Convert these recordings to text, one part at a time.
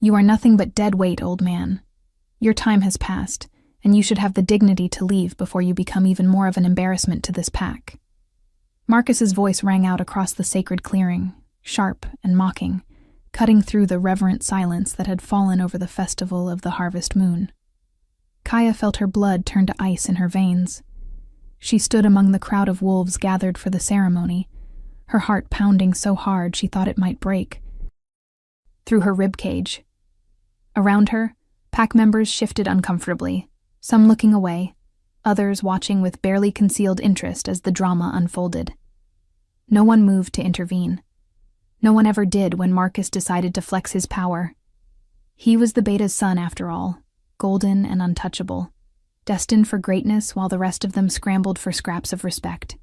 "You are nothing but dead weight, old man. Your time has passed, and you should have the dignity to leave before you become even more of an embarrassment to this pack." Marcus's voice rang out across the sacred clearing, sharp and mocking, cutting through the reverent silence that had fallen over the festival of the harvest moon. Kaya felt her blood turn to ice in her veins. She stood among the crowd of wolves gathered for the ceremony, her heart pounding so hard she thought it might break through her ribcage. Around her, pack members shifted uncomfortably, some looking away, others watching with barely concealed interest as the drama unfolded. No one moved to intervene. No one ever did when Marcus decided to flex his power. He was the beta's son after all, golden and untouchable, destined for greatness while the rest of them scrambled for scraps of respect.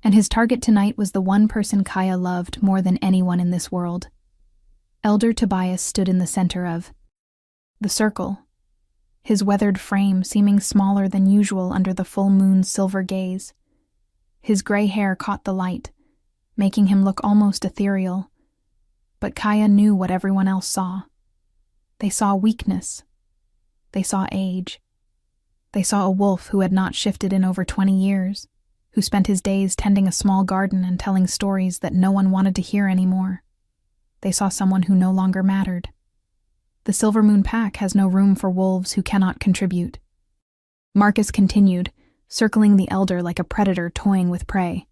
And his target tonight was the one person Kaya loved more than anyone in this world. Elder Tobias stood in the center of the circle, his weathered frame seeming smaller than usual under the full moon's silver gaze. His gray hair caught the light, making him look almost ethereal. But Kaya knew what everyone else saw. They saw weakness. They saw age. They saw a wolf who had not shifted in over 20 years, who spent his days tending a small garden and telling stories that no one wanted to hear anymore. They saw someone who no longer mattered. The Silver Moon Pack has no room for wolves who cannot contribute. Marcus continued, circling the elder like a predator toying with prey.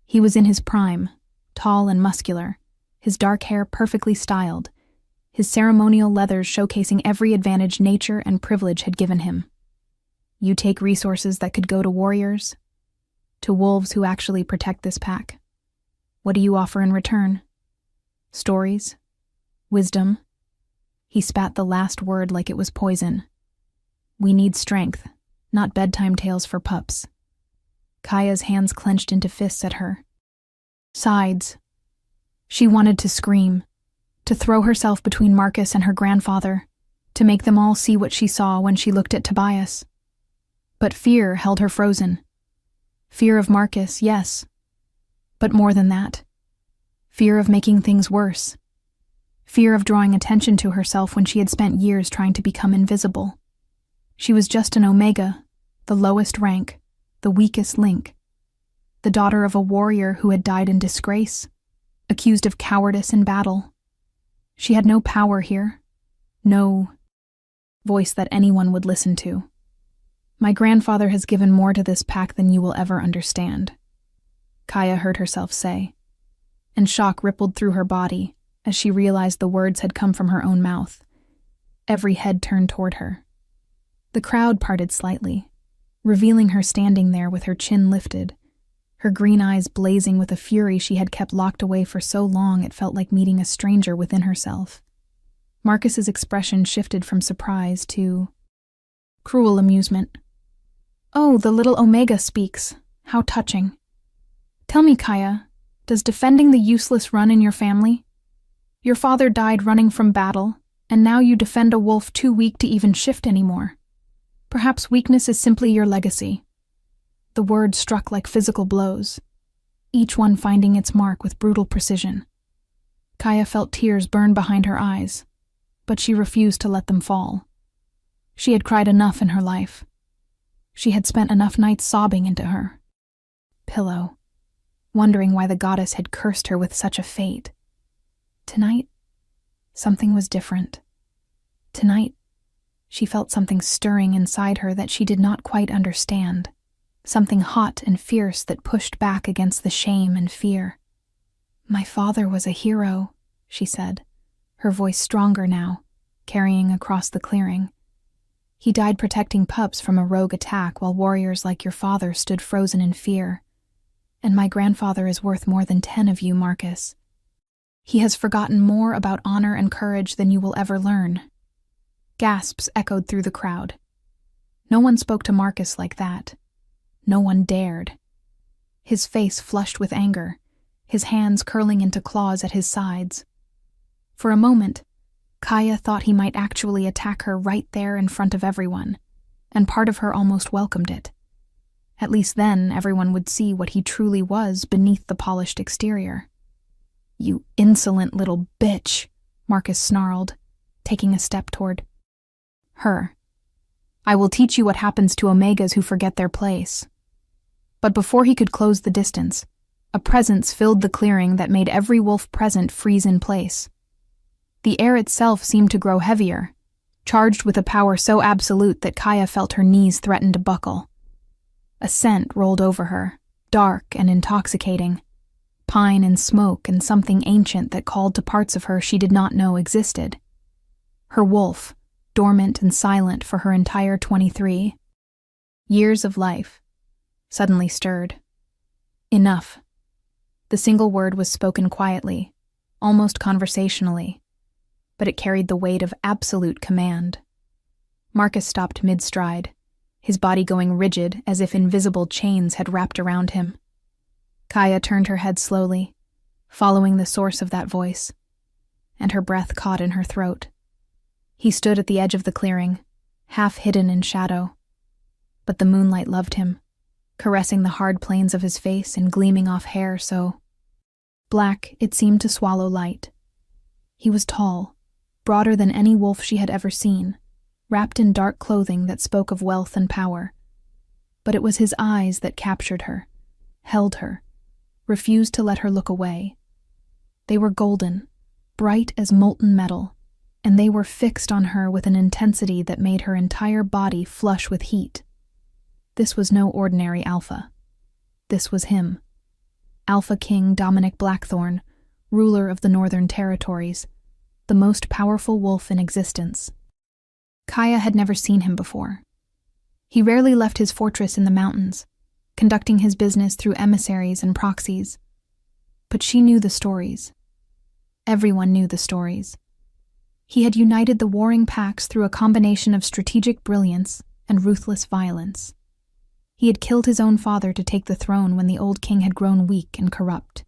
He was in his prime, tall and muscular, his dark hair perfectly styled, his ceremonial leathers showcasing every advantage nature and privilege had given him. You take resources that could go to warriors, to wolves who actually protect this pack. What do you offer in return? Stories? Wisdom? He spat the last word like it was poison. We need strength, not bedtime tales for pups. Kaya's hands clenched into fists at her sides. She wanted to scream, to throw herself between Marcus and her grandfather, to make them all see what she saw when she looked at Tobias. But fear held her frozen. Fear of Marcus, yes, but more than that. Fear of making things worse. Fear of drawing attention to herself when she had spent years trying to become invisible. She was just an Omega, the lowest rank, the weakest link. The daughter of a warrior who had died in disgrace, accused of cowardice in battle. She had no power here, no voice that anyone would listen to. My grandfather has given more to this pack than you will ever understand, Kaya heard herself say, and shock rippled through her body as she realized the words had come from her own mouth. Every head turned toward her. The crowd parted slightly, revealing her standing there with her chin lifted, her green eyes blazing with a fury she had kept locked away for so long it felt like meeting a stranger within herself. Marcus's expression shifted from surprise to cruel amusement. "Oh, the little Omega speaks. How touching. Tell me, Kaya, does defending the useless run in your family? Your father died running from battle, and now you defend a wolf too weak to even shift anymore. Perhaps weakness is simply your legacy." The words struck like physical blows, each one finding its mark with brutal precision. Kaya felt tears burn behind her eyes, but she refused to let them fall. She had cried enough in her life. She had spent enough nights sobbing into her pillow, wondering why the goddess had cursed her with such a fate. Tonight, something was different. Tonight, she felt something stirring inside her that she did not quite understand, something hot and fierce that pushed back against the shame and fear. "My father was a hero," she said, her voice stronger now, carrying across the clearing. "He died protecting pups from a rogue attack while warriors like your father stood frozen in fear. And my grandfather is worth more than 10 of you, Marcus. He has forgotten more about honor and courage than you will ever learn." Gasps echoed through the crowd. No one spoke to Marcus like that. No one dared. His face flushed with anger, his hands curling into claws at his sides. For a moment, Kaya thought he might actually attack her right there in front of everyone, and part of her almost welcomed it. At least then everyone would see what he truly was beneath the polished exterior. "You insolent little bitch," Marcus snarled, taking a step toward her. "I will teach you what happens to Omegas who forget their place." But before he could close the distance, a presence filled the clearing that made every wolf present freeze in place. The air itself seemed to grow heavier, charged with a power so absolute that Kaya felt her knees threaten to buckle. A scent rolled over her, dark and intoxicating. Pine and smoke and something ancient that called to parts of her she did not know existed. Her wolf, dormant and silent for her entire 23 years of life, suddenly stirred. Enough. The single word was spoken quietly, almost conversationally, but it carried the weight of absolute command. Marcus stopped mid-stride, his body going rigid as if invisible chains had wrapped around him. Kaya turned her head slowly, following the source of that voice, and her breath caught in her throat. He stood at the edge of the clearing, half hidden in shadow, but the moonlight loved him, caressing the hard planes of his face and gleaming off hair so black it seemed to swallow light. He was tall, broader than any wolf she had ever seen, wrapped in dark clothing that spoke of wealth and power. But it was his eyes that captured her, held her, refused to let her look away. They were golden, bright as molten metal, and they were fixed on her with an intensity that made her entire body flush with heat. This was no ordinary alpha. This was him. Alpha King Dominic Blackthorn, ruler of the Northern Territories, the most powerful wolf in existence. Kaya had never seen him before. He rarely left his fortress in the mountains, conducting his business through emissaries and proxies. But she knew the stories. Everyone knew the stories. He had united the warring packs through a combination of strategic brilliance and ruthless violence. He had killed his own father to take the throne when the old king had grown weak and corrupt.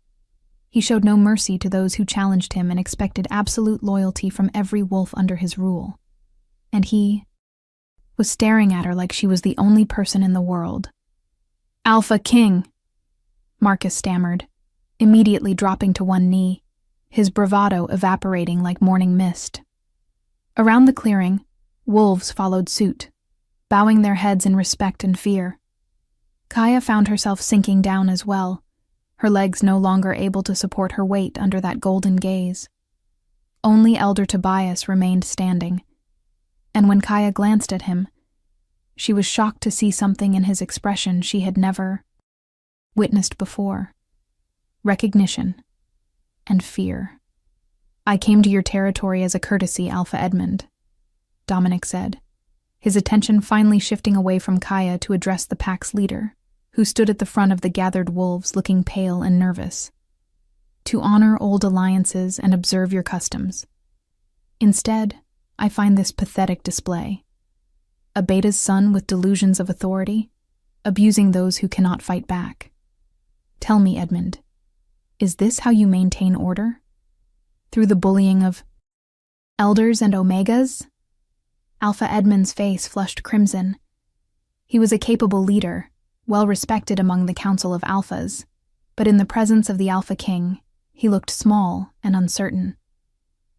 He showed no mercy to those who challenged him and expected absolute loyalty from every wolf under his rule. And he was staring at her like she was the only person in the world. "Alpha King," Marcus stammered, immediately dropping to one knee, his bravado evaporating like morning mist. Around the clearing, wolves followed suit, bowing their heads in respect and fear. Kaya found herself sinking down as well, her legs no longer able to support her weight under that golden gaze. Only Elder Tobias remained standing, and when Kaya glanced at him, she was shocked to see something in his expression she had never witnessed before. Recognition and fear. "I came to your territory as a courtesy, Alpha Edmund," Dominic said, his attention finally shifting away from Kaya to address the pack's leader, who stood at the front of the gathered wolves looking pale and nervous. "To honor old alliances and observe your customs. Instead, I find this pathetic display. A beta's son with delusions of authority, abusing those who cannot fight back. Tell me, Edmund, is this how you maintain order? Through the bullying of elders and Omegas?" Alpha Edmund's face flushed crimson. He was a capable leader, well respected among the Council of Alphas, but in the presence of the Alpha King, he looked small and uncertain.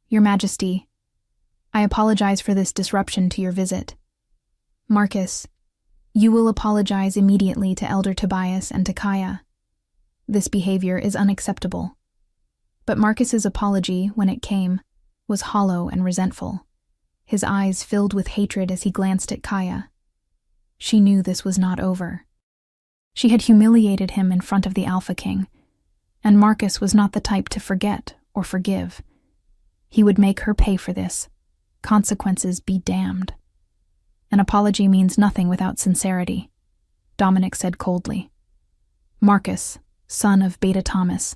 "Your Majesty, I apologize for this disruption to your visit. Marcus, you will apologize immediately to Elder Tobias and to Kaya. This behavior is unacceptable." But Marcus's apology, when it came, was hollow and resentful, his eyes filled with hatred as he glanced at Kaya. She knew this was not over. She had humiliated him in front of the Alpha King, and Marcus was not the type to forget or forgive. He would make her pay for this. Consequences be damned. "An apology means nothing without sincerity," Dominic said coldly. "Marcus, son of Beta Thomas,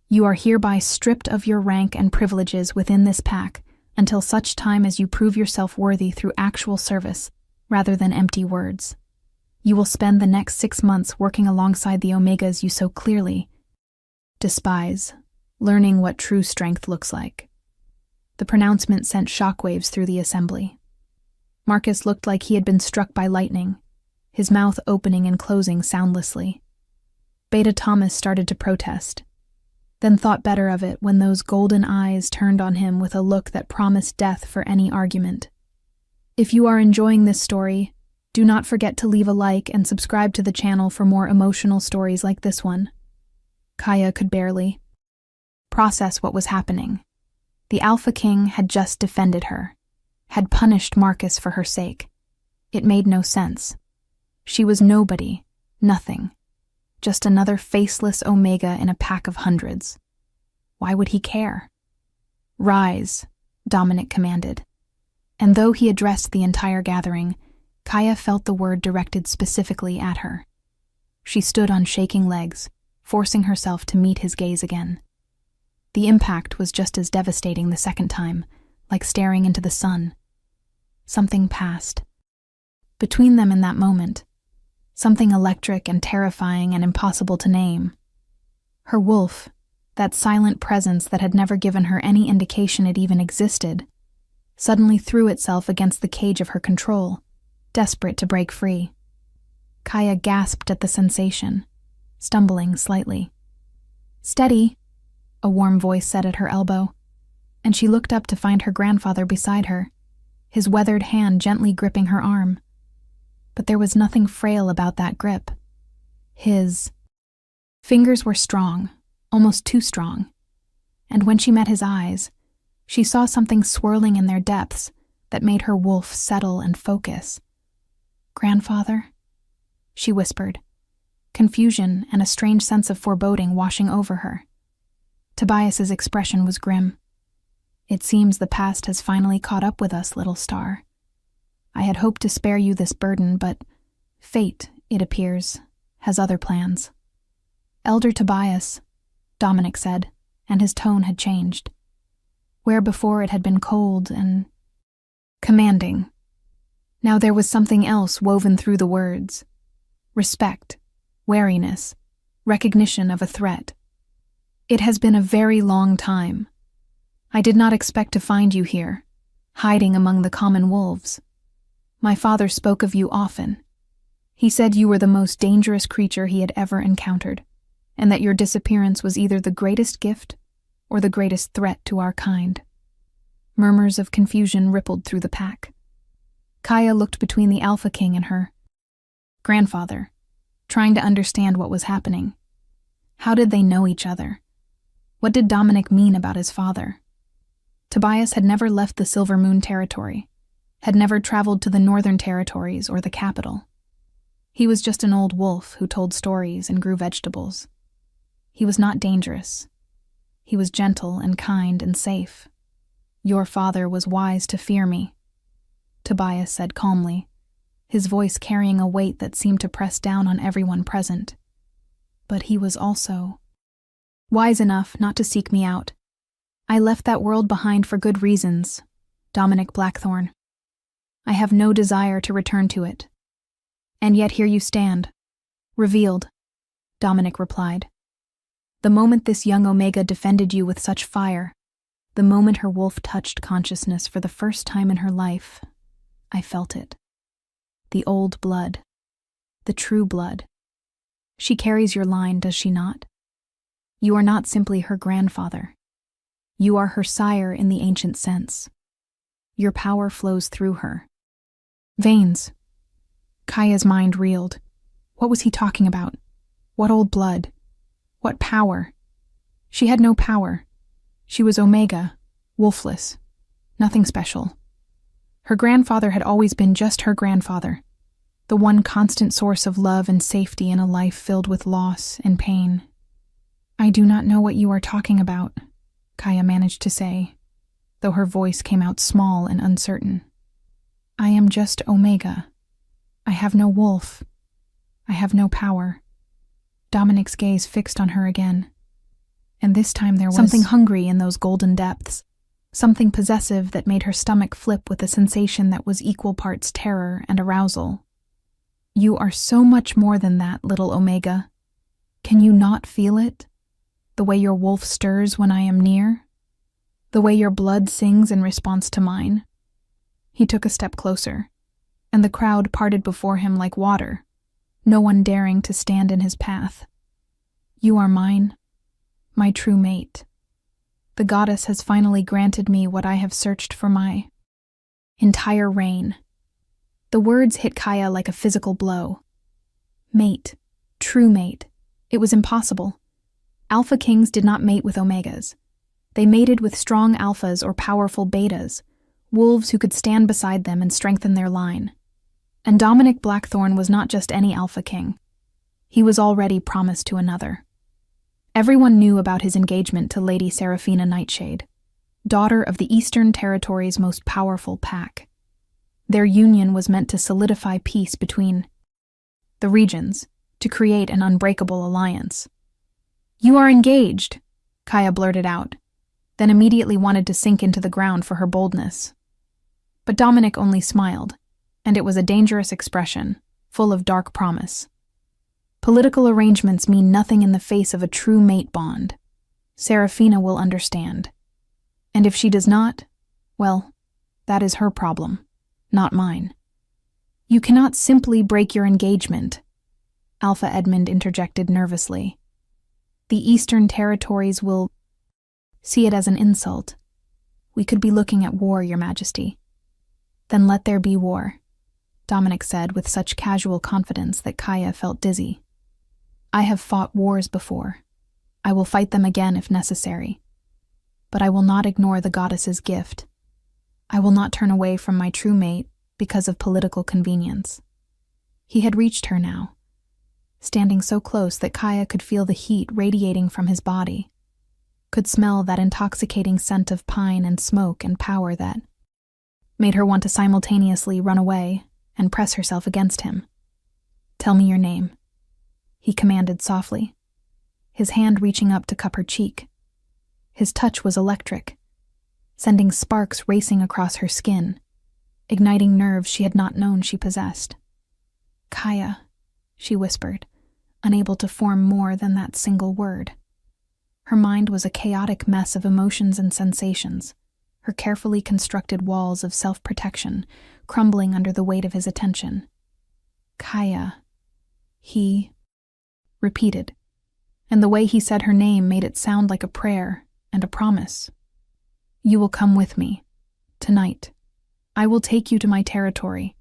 you are hereby stripped of your rank and privileges within this pack until such time as you prove yourself worthy through actual service, rather than empty words. You will spend the next 6 months working alongside the Omegas you so clearly despise, learning what true strength looks like." The pronouncement sent shockwaves through the assembly. Marcus looked like he had been struck by lightning, his mouth opening and closing soundlessly. Beta Thomas started to protest. then thought better of it when those golden eyes turned on him with a look that promised death for any argument. If you are enjoying this story, do not forget to leave a like and subscribe to the channel for more emotional stories like this one. Kaya could barely process what was happening. The Alpha King had just defended her, had punished Marcus for her sake. It made no sense. She was nobody, nothing, just another faceless Omega in a pack of hundreds. Why would he care? "Rise," Dominic commanded. And though he addressed the entire gathering, Kaya felt the word directed specifically at her. She stood on shaking legs, forcing herself to meet his gaze again. The impact was just as devastating the second time, like staring into the sun. Something passed between them in that moment, something electric and terrifying and impossible to name. Her wolf, that silent presence that had never given her any indication it even existed, suddenly threw itself against the cage of her control, desperate to break free. Kaya gasped at the sensation, stumbling slightly. "Steady," a warm voice said at her elbow, and she looked up to find her grandfather beside her, his weathered hand gently gripping her arm. But there was nothing frail about that grip. His fingers were strong, almost too strong, and when she met his eyes, she saw something swirling in their depths that made her wolf settle and focus. "Grandfather?" she whispered, confusion and a strange sense of foreboding washing over her. Tobias's expression was grim. "It seems the past has finally caught up with us, little star. I had hoped to spare you this burden, but fate, it appears, has other plans." "Elder Tobias," Dominic said, and his tone had changed. Where before it had been cold and commanding, now there was something else woven through the words. Respect, wariness, recognition of a threat. "It has been a very long time. I did not expect to find you here, hiding among the common wolves. My father spoke of you often. He said you were the most dangerous creature he had ever encountered, and that your disappearance was either the greatest gift or the greatest threat to our kind." Murmurs of confusion rippled through the pack. Kaya looked between the Alpha King and her grandfather, trying to understand what was happening. How did they know each other? What did Dominic mean about his father? Tobias had never left the Silver Moon territory, had never traveled to the Northern Territories or the capital. He was just an old wolf who told stories and grew vegetables. He was not dangerous. He was gentle and kind and safe. "Your father was wise to fear me," Tobias said calmly, his voice carrying a weight that seemed to press down on everyone present. "But he was also wise enough not to seek me out. I left that world behind for good reasons, Dominic Blackthorne. I have no desire to return to it. And yet here you stand, revealed," Dominic replied. "The moment this young Omega defended you with such fire, the moment her wolf touched consciousness for the first time in her life, I felt it. The old blood. The true blood. She carries your line, does she not? You are not simply her grandfather. You are her sire in the ancient sense. Your power flows through her." Veins. Kaya's mind reeled. What was he talking about? What old blood? What power? She had no power. She was Omega, wolfless, nothing special. Her grandfather had always been just her grandfather, the one constant source of love and safety in a life filled with loss and pain. "I do not know what you are talking about," Kaya managed to say, though her voice came out small and uncertain. "I am just Omega. I have no wolf. I have no power." Dominic's gaze fixed on her again. And this time there was something hungry in those golden depths, something possessive that made her stomach flip with a sensation that was equal parts terror and arousal. "You are so much more than that, little Omega. Can you not feel it? The way your wolf stirs when I am near? The way your blood sings in response to mine?" He took a step closer, and the crowd parted before him like water, no one daring to stand in his path. "You are mine, My true mate. The goddess has finally granted me what I have searched for my entire reign. The words hit Kaya like a physical blow. Mate. True mate. It was impossible. Alpha kings did not mate with omegas. They mated with strong alphas or powerful betas, wolves who could stand beside them and strengthen their line. And Dominic Blackthorne was not just any alpha king. He was already promised to another. Everyone knew about his engagement to Lady Seraphina Nightshade, daughter of the Eastern Territory's most powerful pack. Their union was meant to solidify peace between the regions, to create an unbreakable alliance. "You are engaged," Kaya blurted out, then immediately wanted to sink into the ground for her boldness. But Dominic only smiled, and it was a dangerous expression, full of dark promise. Political arrangements mean nothing in the face of a true mate bond. Seraphina will understand. And if she does not, well, that is her problem, not mine. "You cannot simply break your engagement," Alpha Edmund interjected nervously. "The Eastern Territories will see it as an insult. We could be looking at war, Your Majesty." "Then let there be war," Dominic said with such casual confidence that Kaya felt dizzy. "I have fought wars before. I will fight them again if necessary. But I will not ignore the goddess's gift. I will not turn away from my true mate because of political convenience." He had reached her now, standing so close that Kaya could feel the heat radiating from his body, could smell that intoxicating scent of pine and smoke and power that made her want to simultaneously run away and press herself against him. "Tell me your name," he commanded softly, his hand reaching up to cup her cheek. His touch was electric, sending sparks racing across her skin, igniting nerves she had not known she possessed. "Kaya," she whispered, unable to form more than that single word. Her mind was a chaotic mess of emotions and sensations, her carefully constructed walls of self-protection crumbling under the weight of his attention. "Kaya," he repeated, and the way he said her name made it sound like a prayer and a promise. "You will come with me, tonight. I will take you to my territory,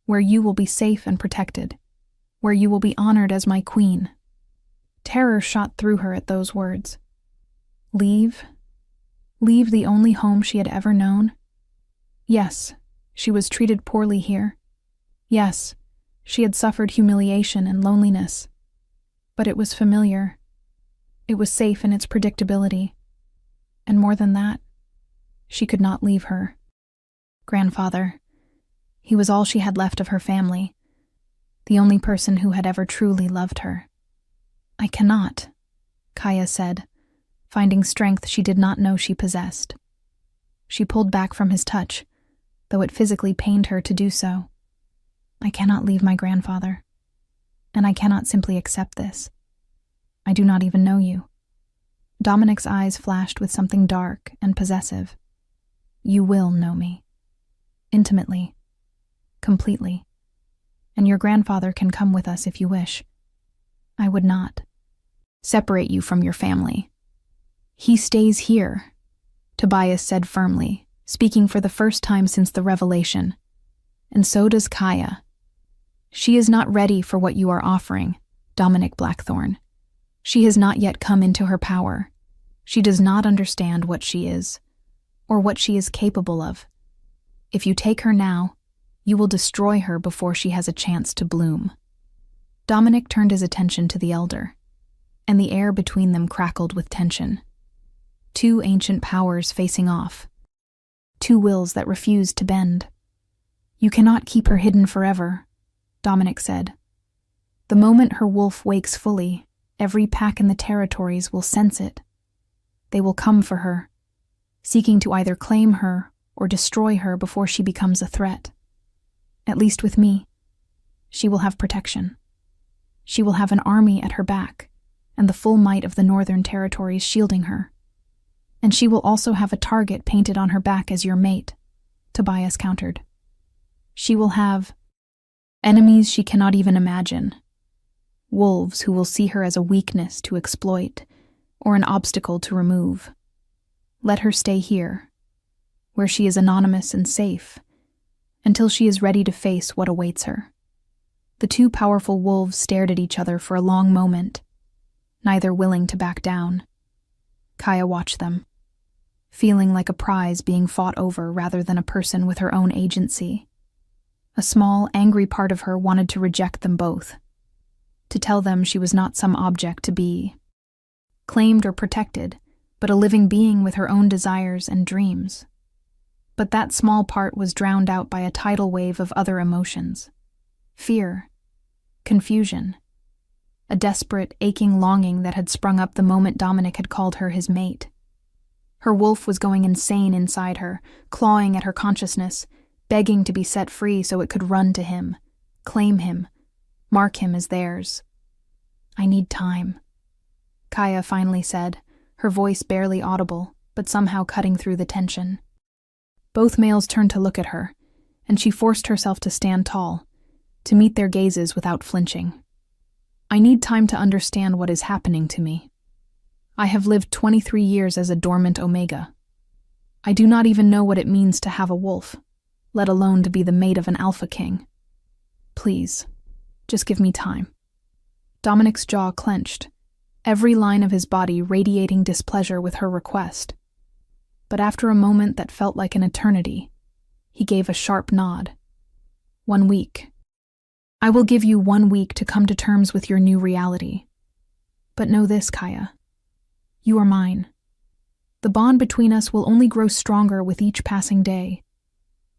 where you will be safe and protected, where you will be honored as my queen." Terror shot through her at those words. Leave? Leave the only home she had ever known? Yes, she was treated poorly here. Yes, she had suffered humiliation and loneliness. But it was familiar. It was safe in its predictability. And more than that, she could not leave her grandfather. He was all she had left of her family, the only person who had ever truly loved her. "I cannot," Kaya said, finding strength she did not know she possessed. She pulled back from his touch, though it physically pained her to do so. "I cannot leave my grandfather, and I cannot simply accept this. I do not even know you." Dominic's eyes flashed with something dark and possessive. "You will know me. Intimately. Completely. And your grandfather can come with us if you wish. I would not separate you from your family. He stays here," Tobias said firmly, speaking for the first time since the revelation. "And so does Kaya. She is not ready for what you are offering, Dominic Blackthorne. She has not yet come into her power. She does not understand what she is, or what she is capable of. If you take her now, you will destroy her before she has a chance to bloom." Dominic turned his attention to the elder, and the air between them crackled with tension. Two ancient powers facing off. Two wills that refused to bend. "You cannot keep her hidden forever," Dominic said. "The moment her wolf wakes fully, every pack in the territories will sense it. They will come for her, seeking to either claim her or destroy her before she becomes a threat. At least with me, she will have protection. She will have an army at her back, and the full might of the Northern Territories shielding her. And she will also have a target painted on her back as your mate," Tobias countered. "She will have enemies she cannot even imagine. Wolves who will see her as a weakness to exploit, or an obstacle to remove. Let her stay here, where she is anonymous and safe, until she is ready to face what awaits her. The two powerful wolves stared at each other for a long moment, neither willing to back down. Kaya watched them, feeling like a prize being fought over rather than a person with her own agency. A small, angry part of her wanted to reject them both, to tell them she was not some object to be claimed or protected, but a living being with her own desires and dreams. But that small part was drowned out by a tidal wave of other emotions. Fear, confusion, a desperate, aching longing that had sprung up the moment Dominic had called her his mate. Her wolf was going insane inside her, clawing at her consciousness, begging to be set free so it could run to him, claim him, mark him as theirs. "I need time," Kaya finally said, her voice barely audible, but somehow cutting through the tension. Both males turned to look at her, and she forced herself to stand tall, to meet their gazes without flinching. "I need time to understand what is happening to me. I have lived 23 years as a dormant Omega. I do not even know what it means to have a wolf, let alone to be the mate of an alpha king. Please, just give me time." Dominic's jaw clenched, every line of his body radiating displeasure with her request. But after a moment that felt like an eternity, he gave a sharp nod. 1 week. I will give you 1 week to come to terms with your new reality. But know this, Kaya. You are mine. The bond between us will only grow stronger with each passing day.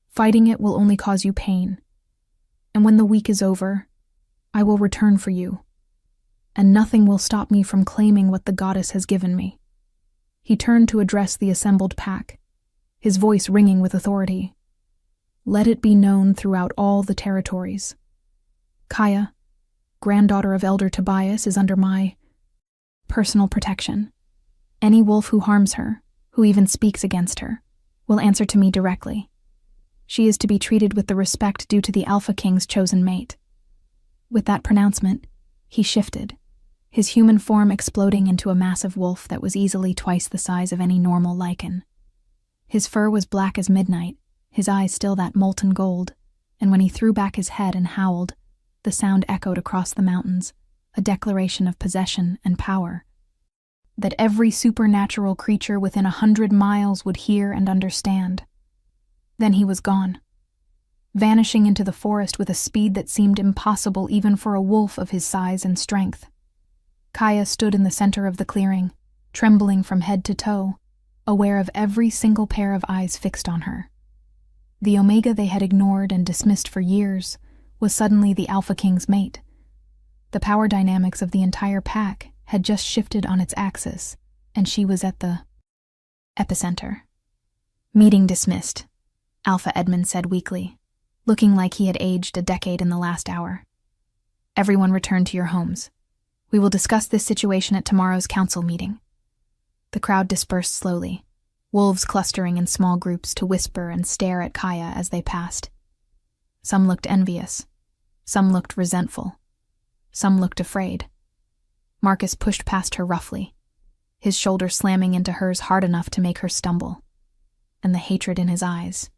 Fighting it will only cause you pain. And when the week is over, I will return for you. And nothing will stop me from claiming what the goddess has given me. He turned to address the assembled pack, his voice ringing with authority. Let it be known throughout all the territories. Kaya, granddaughter of Elder Tobias, is under my personal protection. Any wolf who harms her, who even speaks against her, will answer to me directly. She is to be treated with the respect due to the Alpha King's chosen mate. With that pronouncement, he shifted, his human form exploding into a massive wolf that was easily twice the size of any normal lichen. His fur was black as midnight, his eyes still that molten gold, and when he threw back his head and howled, the sound echoed across the mountains, a declaration of possession and power that every supernatural creature within 100 miles would hear and understand. Then he was gone, vanishing into the forest with a speed that seemed impossible even for a wolf of his size and strength. Kaya stood in the center of the clearing, trembling from head to toe, aware of every single pair of eyes fixed on her. The Omega they had ignored and dismissed for years was suddenly the Alpha King's mate. The power dynamics of the entire pack had just shifted on its axis, and she was at the epicenter. "Meeting dismissed," Alpha Edmund said weakly, looking like he had aged a decade in the last hour. "Everyone return to your homes. We will discuss this situation at tomorrow's council meeting." The crowd dispersed slowly, wolves clustering in small groups to whisper and stare at Kaya as they passed. Some looked envious. Some looked resentful. Some looked afraid. Marcus pushed past her roughly, his shoulder slamming into hers hard enough to make her stumble, and the hatred in his eyes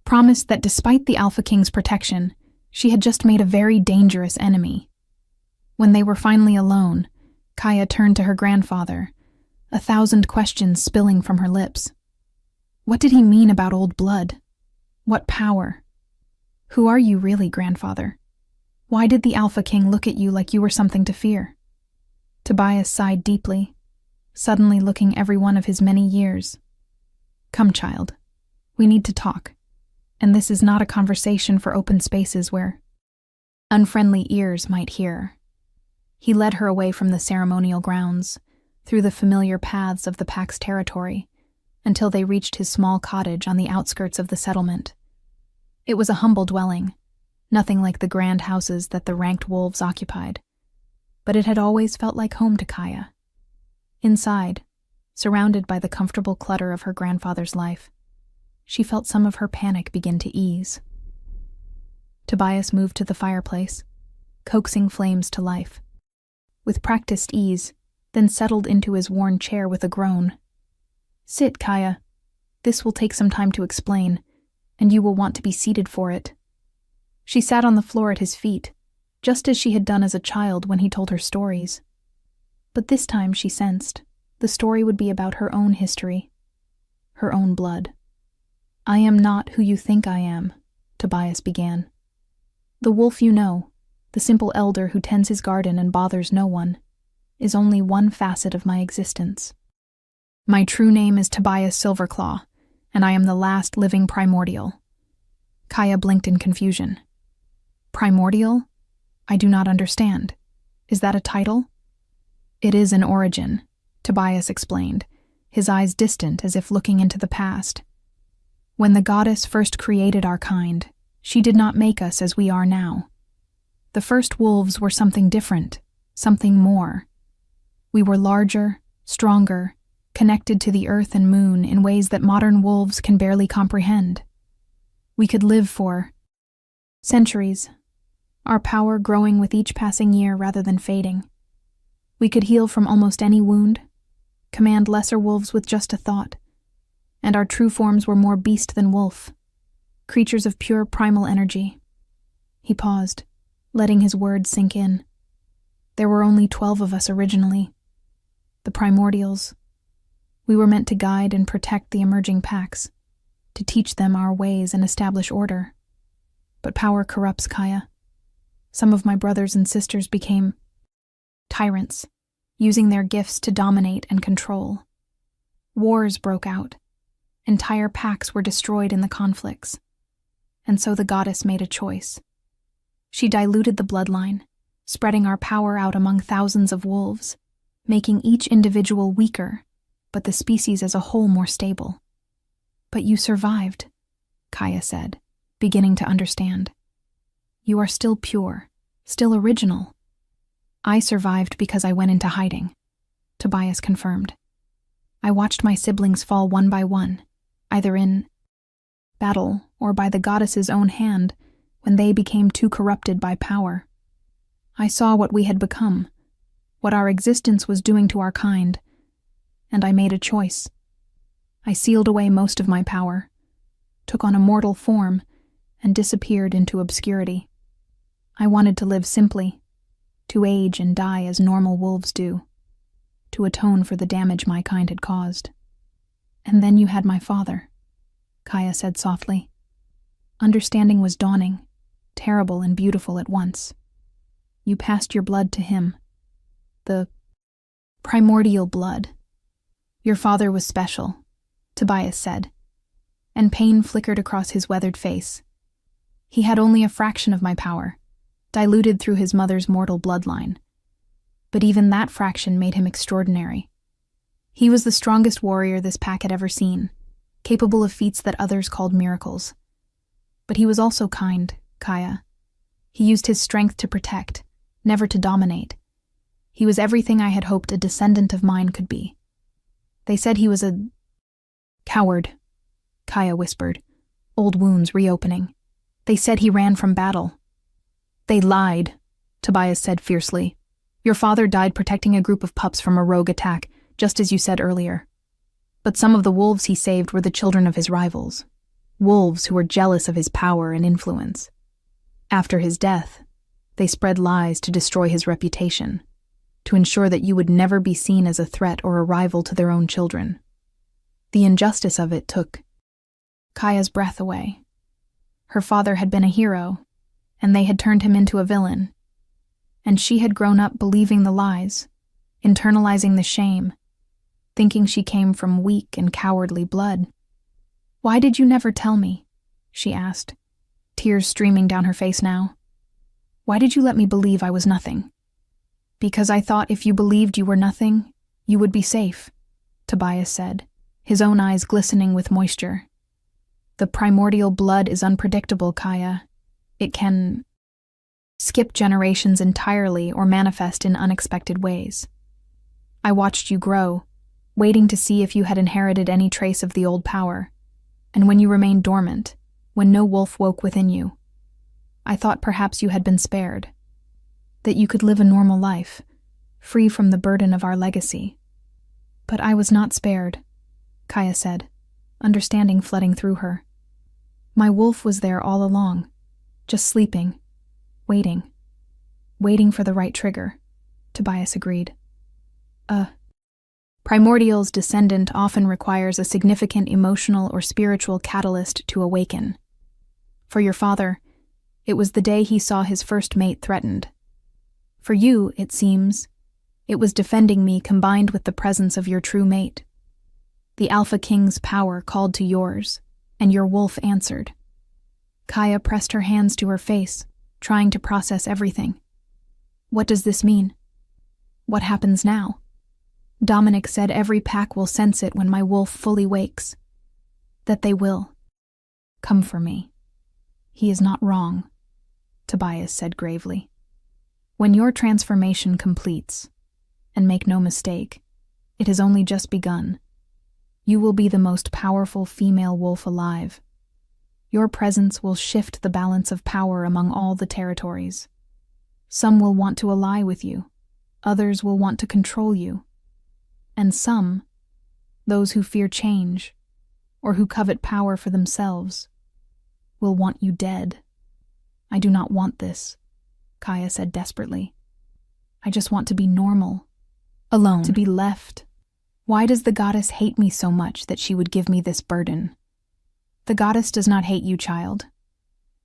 promised that despite the Alpha King's protection, she had just made a very dangerous enemy. When they were finally alone, Kaya turned to her grandfather, 1,000 questions spilling from her lips. What did he mean about old blood? What power? Who are you really, grandfather? Why did the Alpha King look at you like you were something to fear? Tobias sighed deeply, suddenly looking every one of his many years. "Come, child. We need to talk. And this is not a conversation for open spaces where unfriendly ears might hear." He led her away from the ceremonial grounds, through the familiar paths of the pack's territory, until they reached his small cottage on the outskirts of the settlement. It was a humble dwelling, nothing like the grand houses that the ranked wolves occupied, but it had always felt like home to Kaya. Inside, surrounded by the comfortable clutter of her grandfather's life, she felt some of her panic begin to ease. Tobias moved to the fireplace, coaxing flames to life. With practiced ease, then settled into his worn chair with a groan. "Sit, Kaya. This will take some time to explain, and you will want to be seated for it." She sat on the floor at his feet, just as she had done as a child when he told her stories. But this time, she sensed, the story would be about her own history, her own blood. "I am not who you think I am," Tobias began. "The wolf you know, the simple elder who tends his garden and bothers no one, is only one facet of my existence. My true name is Tobias Silverclaw, and I am the last living primordial." Kaya blinked in confusion. "Primordial? I do not understand. Is that a title?" "It is an origin," Tobias explained, his eyes distant as if looking into the past. "When the goddess first created our kind, she did not make us as we are now. The first wolves were something different, something more. We were larger, stronger, connected to the earth and moon in ways that modern wolves can barely comprehend. We could live for centuries, our power growing with each passing year rather than fading. We could heal from almost any wound, command lesser wolves with just a thought, and our true forms were more beast than wolf, creatures of pure primal energy." He paused, letting his words sink in. "There were only 12 of us originally, the primordials. We were meant to guide and protect the emerging packs, to teach them our ways and establish order. But power corrupts, Kaya. Some of my brothers and sisters became tyrants, using their gifts to dominate and control. Wars broke out. Entire packs were destroyed in the conflicts. And so the goddess made a choice. She diluted the bloodline, spreading our power out among thousands of wolves, making each individual weaker, but the species as a whole more stable. But you survived, Kaya said, beginning to understand. You are still pure, still original. I survived because I went into hiding, Tobias confirmed. I watched my siblings fall one by one, either in battle or by the goddess's own hand when they became too corrupted by power. I saw what we had become, what our existence was doing to our kind, and I made a choice. I sealed away most of my power, took on a mortal form, and disappeared into obscurity. I wanted to live simply, to age and die as normal wolves do, to atone for the damage my kind had caused. And then you had my father, Kaya said softly. Understanding was dawning, terrible and beautiful at once. You passed your blood to him, the primordial blood. Your father was special, Tobias said, and pain flickered across his weathered face. He had only a fraction of my power, diluted through his mother's mortal bloodline. But even that fraction made him extraordinary. He was the strongest warrior this pack had ever seen, capable of feats that others called miracles. But he was also kind, Kaya. He used his strength to protect, never to dominate. He was everything I had hoped a descendant of mine could be. They said he was a coward, Kaya whispered, old wounds reopening. They said he ran from battle. They lied, Tobias said fiercely. Your father died protecting a group of pups from a rogue attack, just as you said earlier. But some of the wolves he saved were the children of his rivals, wolves who were jealous of his power and influence. After his death, they spread lies to destroy his reputation, to ensure that you would never be seen as a threat or a rival to their own children. The injustice of it took Kaya's breath away. Her father had been a hero, and they had turned him into a villain. And she had grown up believing the lies, internalizing the shame, thinking she came from weak and cowardly blood. Why did you never tell me? She asked, tears streaming down her face now. Why did you let me believe I was nothing? Because I thought if you believed you were nothing, you would be safe, Tobias said, his own eyes glistening with moisture. The primordial blood is unpredictable, Kaya. It can skip generations entirely or manifest in unexpected ways. I watched you grow, waiting to see if you had inherited any trace of the old power, and when you remained dormant, when no wolf woke within you, I thought perhaps you had been spared, that you could live a normal life, free from the burden of our legacy. But I was not spared, Kaya said, understanding flooding through her. My wolf was there all along, just sleeping, waiting for the right trigger, Tobias agreed. Primordial's descendant often requires a significant emotional or spiritual catalyst to awaken. For your father, it was the day he saw his first mate threatened. For you, it seems, it was defending me combined with the presence of your true mate. The Alpha King's power called to yours, and your wolf answered. Kaya pressed her hands to her face, trying to process everything. What does this mean? What happens now? Dominic said every pack will sense it when my wolf fully wakes. That they will. Come for me. He is not wrong, Tobias said gravely. When your transformation completes, and make no mistake, it has only just begun, you will be the most powerful female wolf alive. Your presence will shift the balance of power among all the territories. Some will want to ally with you, others will want to control you, and some, those who fear change, or who covet power for themselves, will want you dead. I do not want this, Kaya said desperately. I just want to be normal, alone, to be left. Why does the goddess hate me so much that she would give me this burden? The goddess does not hate you, child.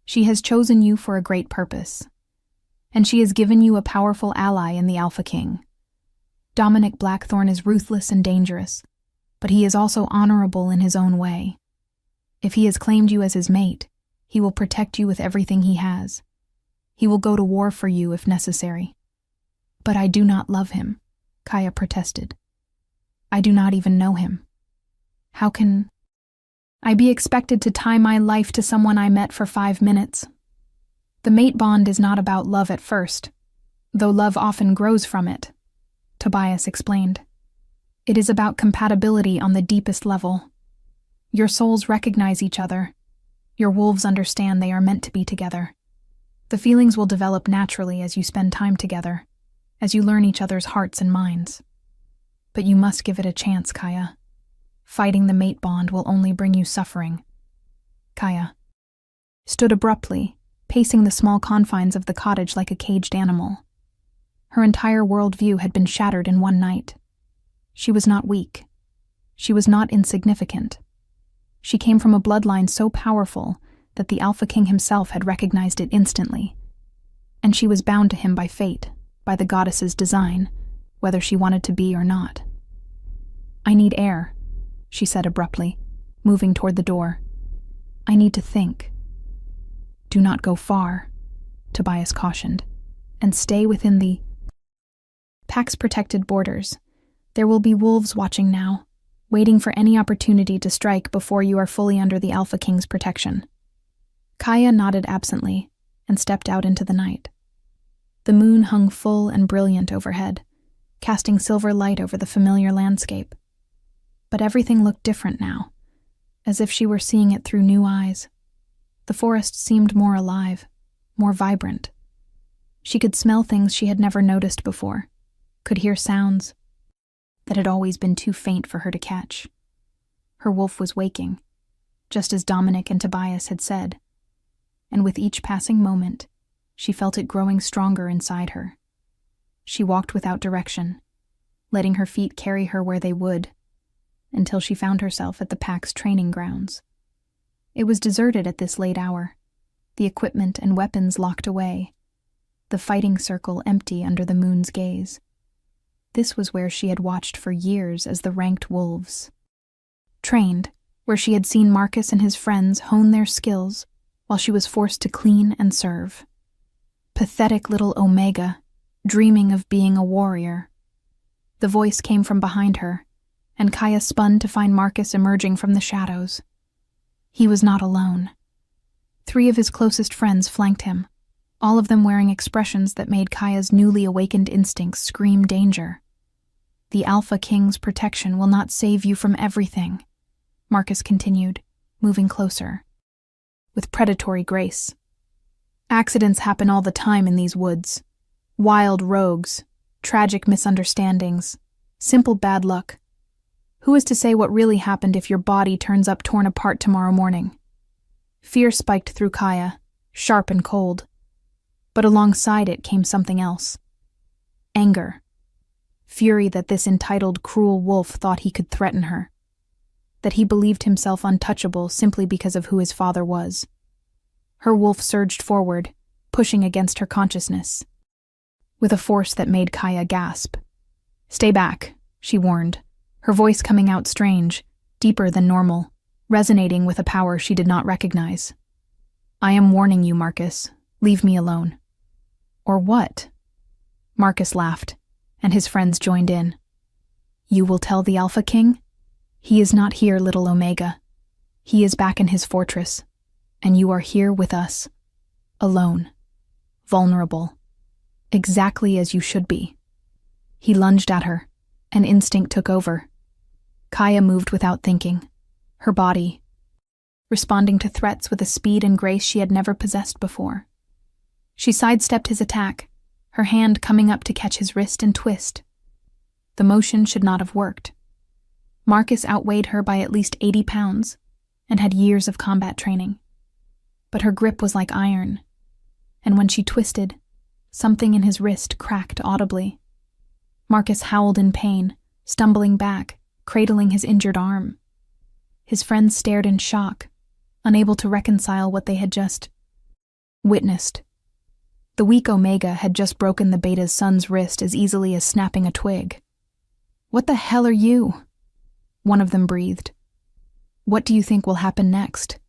She has chosen you for a great purpose, and she has given you a powerful ally in the Alpha King. Dominic Blackthorn is ruthless and dangerous, but he is also honorable in his own way. If he has claimed you as his mate, he will protect you with everything he has. He will go to war for you if necessary. But I do not love him, Kaya protested. I do not even know him. How can I be expected to tie my life to someone I met for 5 minutes? The mate bond is not about love at first, though love often grows from it, Tobias explained. It is about compatibility on the deepest level. Your souls recognize each other. Your wolves understand they are meant to be together. The feelings will develop naturally as you spend time together, as you learn each other's hearts and minds. But you must give it a chance, Kaya. Fighting the mate bond will only bring you suffering. Kaya stood abruptly, pacing the small confines of the cottage like a caged animal. Her entire worldview had been shattered in one night. She was not weak. She was not insignificant. She came from a bloodline so powerful that the Alpha King himself had recognized it instantly. And she was bound to him by fate, by the goddess's design, whether she wanted to be or not. I need air, she said abruptly, moving toward the door. I need to think. Do not go far, Tobias cautioned, and stay within the pack's protected borders. There will be wolves watching now, waiting for any opportunity to strike before you are fully under the Alpha King's protection. Kaya nodded absently and stepped out into the night. The moon hung full and brilliant overhead, casting silver light over the familiar landscape. But everything looked different now, as if she were seeing it through new eyes. The forest seemed more alive, more vibrant. She could smell things she had never noticed before, could hear sounds that had always been too faint for her to catch. Her wolf was waking, just as Dominic and Tobias had said, and with each passing moment, she felt it growing stronger inside her. She walked without direction, letting her feet carry her where they would, until she found herself at the pack's training grounds. It was deserted at this late hour, the equipment and weapons locked away, the fighting circle empty under the moon's gaze. This was where she had watched for years as the ranked wolves trained, where she had seen Marcus and his friends hone their skills while she was forced to clean and serve. Pathetic little Omega, dreaming of being a warrior. The voice came from behind her, and Kaya spun to find Marcus emerging from the shadows. He was not alone. 3 of his closest friends flanked him, all of them wearing expressions that made Kaya's newly awakened instincts scream danger. The Alpha King's protection will not save you from everything, Marcus continued, moving closer, with predatory grace. Accidents happen all the time in these woods. Wild rogues, tragic misunderstandings, simple bad luck. Who is to say what really happened if your body turns up torn apart tomorrow morning? Fear spiked through Kaya, sharp and cold. But alongside it came something else. Anger. Fury that this entitled, cruel wolf thought he could threaten her. That he believed himself untouchable simply because of who his father was. Her wolf surged forward, pushing against her consciousness, with a force that made Kaya gasp. "Stay back," she warned, her voice coming out strange, deeper than normal, resonating with a power she did not recognize. "I am warning you, Marcus. Leave me alone." "Or what?" Marcus laughed, and his friends joined in. "You will tell the Alpha King? He is not here, little Omega. He is back in his fortress, and you are here with us. Alone. Vulnerable. Exactly as you should be." He lunged at her, and instinct took over. Kaya moved without thinking, her body responding to threats with a speed and grace she had never possessed before. She sidestepped his attack, her hand coming up to catch his wrist and twist. The motion should not have worked. Marcus outweighed her by at least 80 pounds and had years of combat training. But her grip was like iron, and when she twisted, something in his wrist cracked audibly. Marcus howled in pain, stumbling back, cradling his injured arm. His friends stared in shock, unable to reconcile what they had just witnessed. The weak Omega had just broken the Beta's son's wrist as easily as snapping a twig. "What the hell are you?" one of them breathed. "What do you think will happen next?"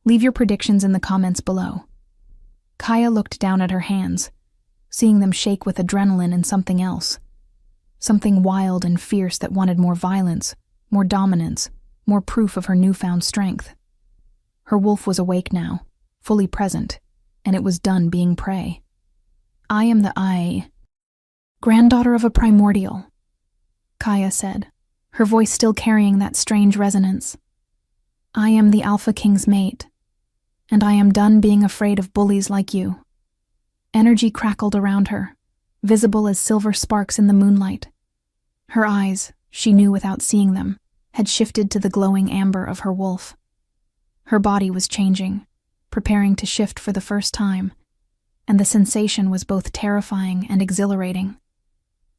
Leave your predictions in the comments below. Kaya looked down at her hands, seeing them shake with adrenaline and something else. Something wild and fierce that wanted more violence, more dominance, more proof of her newfound strength. Her wolf was awake now, fully present, and it was done being prey. "I am the granddaughter of a primordial," Kaya said, her voice still carrying that strange resonance. "I am the Alpha King's mate, and I am done being afraid of bullies like you." Energy crackled around her, visible as silver sparks in the moonlight. Her eyes, she knew without seeing them, had shifted to the glowing amber of her wolf. Her body was changing, preparing to shift for the first time, and the sensation was both terrifying and exhilarating.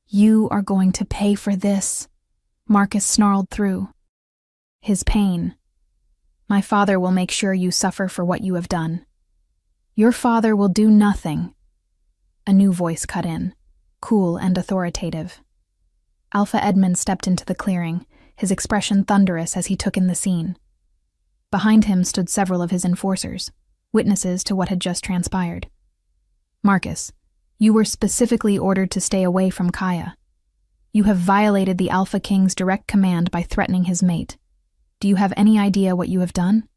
"You are going to pay for this," Marcus snarled through his pain. "My father will make sure you suffer for what you have done." "Your father will do nothing." A new voice cut in, cool and authoritative. Alpha Edmund stepped into the clearing, his expression thunderous as he took in the scene. Behind him stood several of his enforcers, witnesses to what had just transpired. "Marcus, you were specifically ordered to stay away from Kaya. You have violated the Alpha King's direct command by threatening his mate. Do you have any idea what you have done?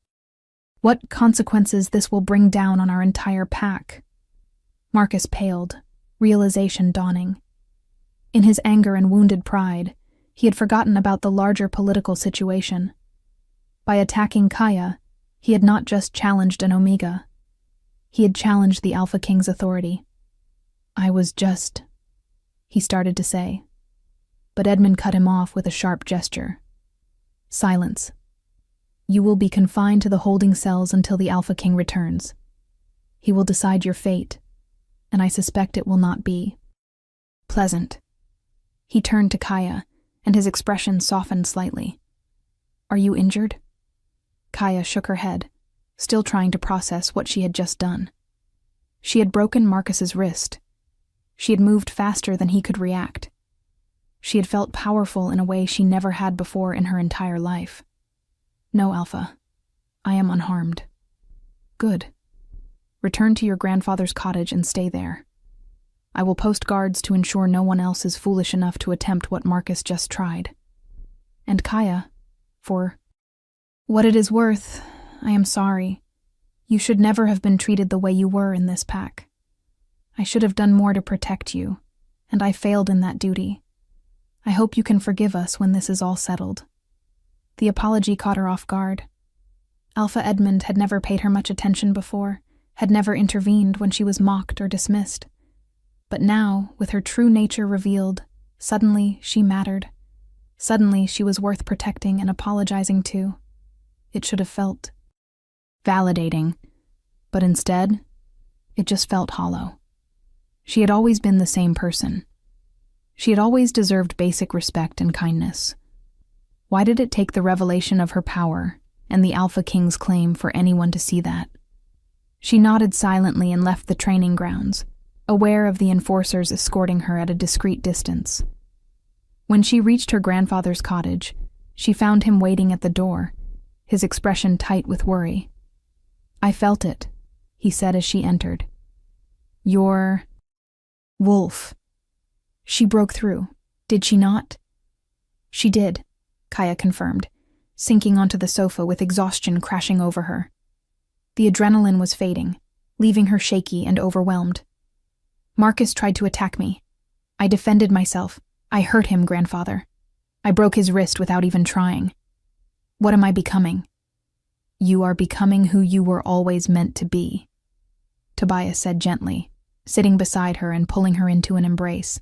What consequences this will bring down on our entire pack?" Marcus paled, realization dawning. In his anger and wounded pride, he had forgotten about the larger political situation. By attacking Kaya, he had not just challenged an Omega. He had challenged the Alpha King's authority. He started to say. But Edmund cut him off with a sharp gesture. "Silence. You will be confined to the holding cells until the Alpha King returns. He will decide your fate, and I suspect it will not be pleasant." He turned to Kaya, and his expression softened slightly. "Are you injured?" Kaya shook her head, still trying to process what she had just done. She had broken Marcus's wrist. She had moved faster than he could react. She had felt powerful in a way she never had before in her entire life. "No, Alpha. I am unharmed." "Good. Return to your grandfather's cottage and stay there. I will post guards to ensure no one else is foolish enough to attempt what Marcus just tried. And Kaya, for what it is worth, I am sorry. You should never have been treated the way you were in this pack. I should have done more to protect you, and I failed in that duty. I hope you can forgive us when this is all settled." The apology caught her off guard. Alpha Edmund had never paid her much attention before, had never intervened when she was mocked or dismissed. But now, with her true nature revealed, suddenly she mattered. Suddenly she was worth protecting and apologizing to. It should have felt validating, but instead, it just felt hollow. She had always been the same person. She had always deserved basic respect and kindness. Why did it take the revelation of her power and the Alpha King's claim for anyone to see that? She nodded silently and left the training grounds, aware of the enforcers escorting her at a discreet distance. When she reached her grandfather's cottage, she found him waiting at the door, his expression tight with worry. "I felt it," he said as she entered. "You're Wolf." She broke through, did she not? She did, Kaya confirmed, sinking onto the sofa with exhaustion crashing over her. The adrenaline was fading, leaving her shaky and overwhelmed. "Marcus tried to attack me. I defended myself. I hurt him, grandfather. I broke his wrist without even trying. What am I becoming?" "You are becoming who you were always meant to be," Tobias said gently, sitting beside her and pulling her into an embrace.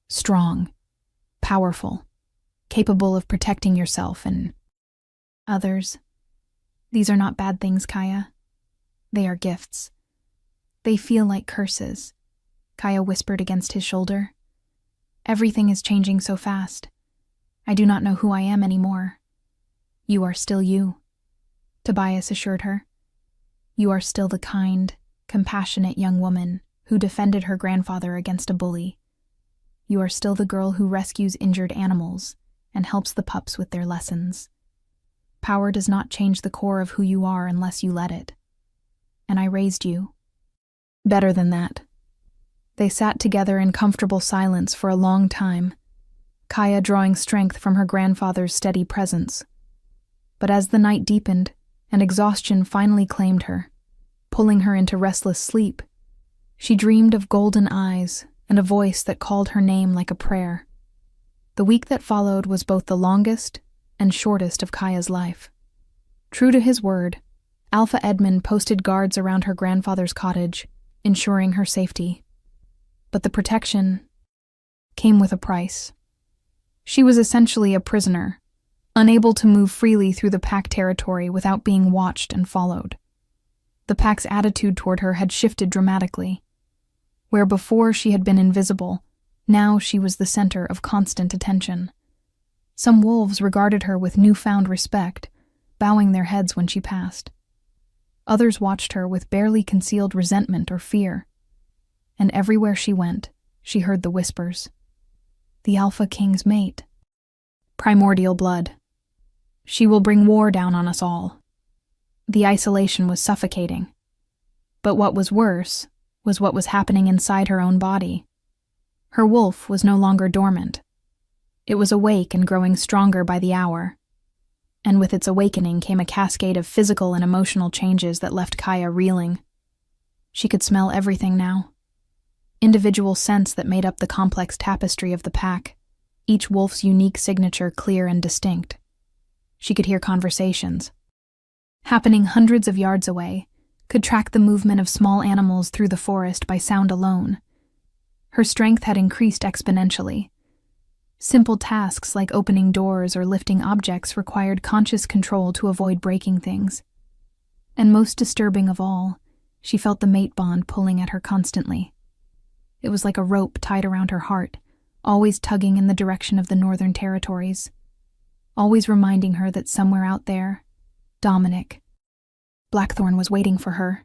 "Strong, powerful, capable of protecting yourself and others. These are not bad things, Kaya. They are gifts. They feel like curses," Kaya whispered against his shoulder. "Everything is changing so fast. I do not know who I am anymore." "You are still you," Tobias assured her. "You are still the kind, compassionate young woman who defended her grandfather against a bully. You are still the girl who rescues injured animals and helps the pups with their lessons. Power does not change the core of who you are unless you let it. And I raised you. Better than that." They sat together in comfortable silence for a long time, Kaya drawing strength from her grandfather's steady presence. But as the night deepened and exhaustion finally claimed her, pulling her into restless sleep, she dreamed of golden eyes and a voice that called her name like a prayer. The week that followed was both the longest and shortest of Kaya's life. True to his word, Alpha Edmund posted guards around her grandfather's cottage, ensuring her safety. But the protection came with a price. She was essentially a prisoner, unable to move freely through the pack territory without being watched and followed. The pack's attitude toward her had shifted dramatically. Where before she had been invisible, now she was the center of constant attention. Some wolves regarded her with newfound respect, bowing their heads when she passed. Others watched her with barely concealed resentment or fear. And everywhere she went, she heard the whispers. "The Alpha King's mate. Primordial blood. She will bring war down on us all." The isolation was suffocating. But what was worse was what was happening inside her own body. Her wolf was no longer dormant. It was awake and growing stronger by the hour. And with its awakening came a cascade of physical and emotional changes that left Kaya reeling. She could smell everything now. Individual scents that made up the complex tapestry of the pack, each wolf's unique signature clear and distinct. She could hear conversations, happening hundreds of yards away, could track the movement of small animals through the forest by sound alone. Her strength had increased exponentially. Simple tasks like opening doors or lifting objects required conscious control to avoid breaking things. And most disturbing of all, she felt the mate bond pulling at her constantly. It was like a rope tied around her heart, always tugging in the direction of the Northern Territories, always reminding her that somewhere out there, Dominic, Blackthorn was waiting for her.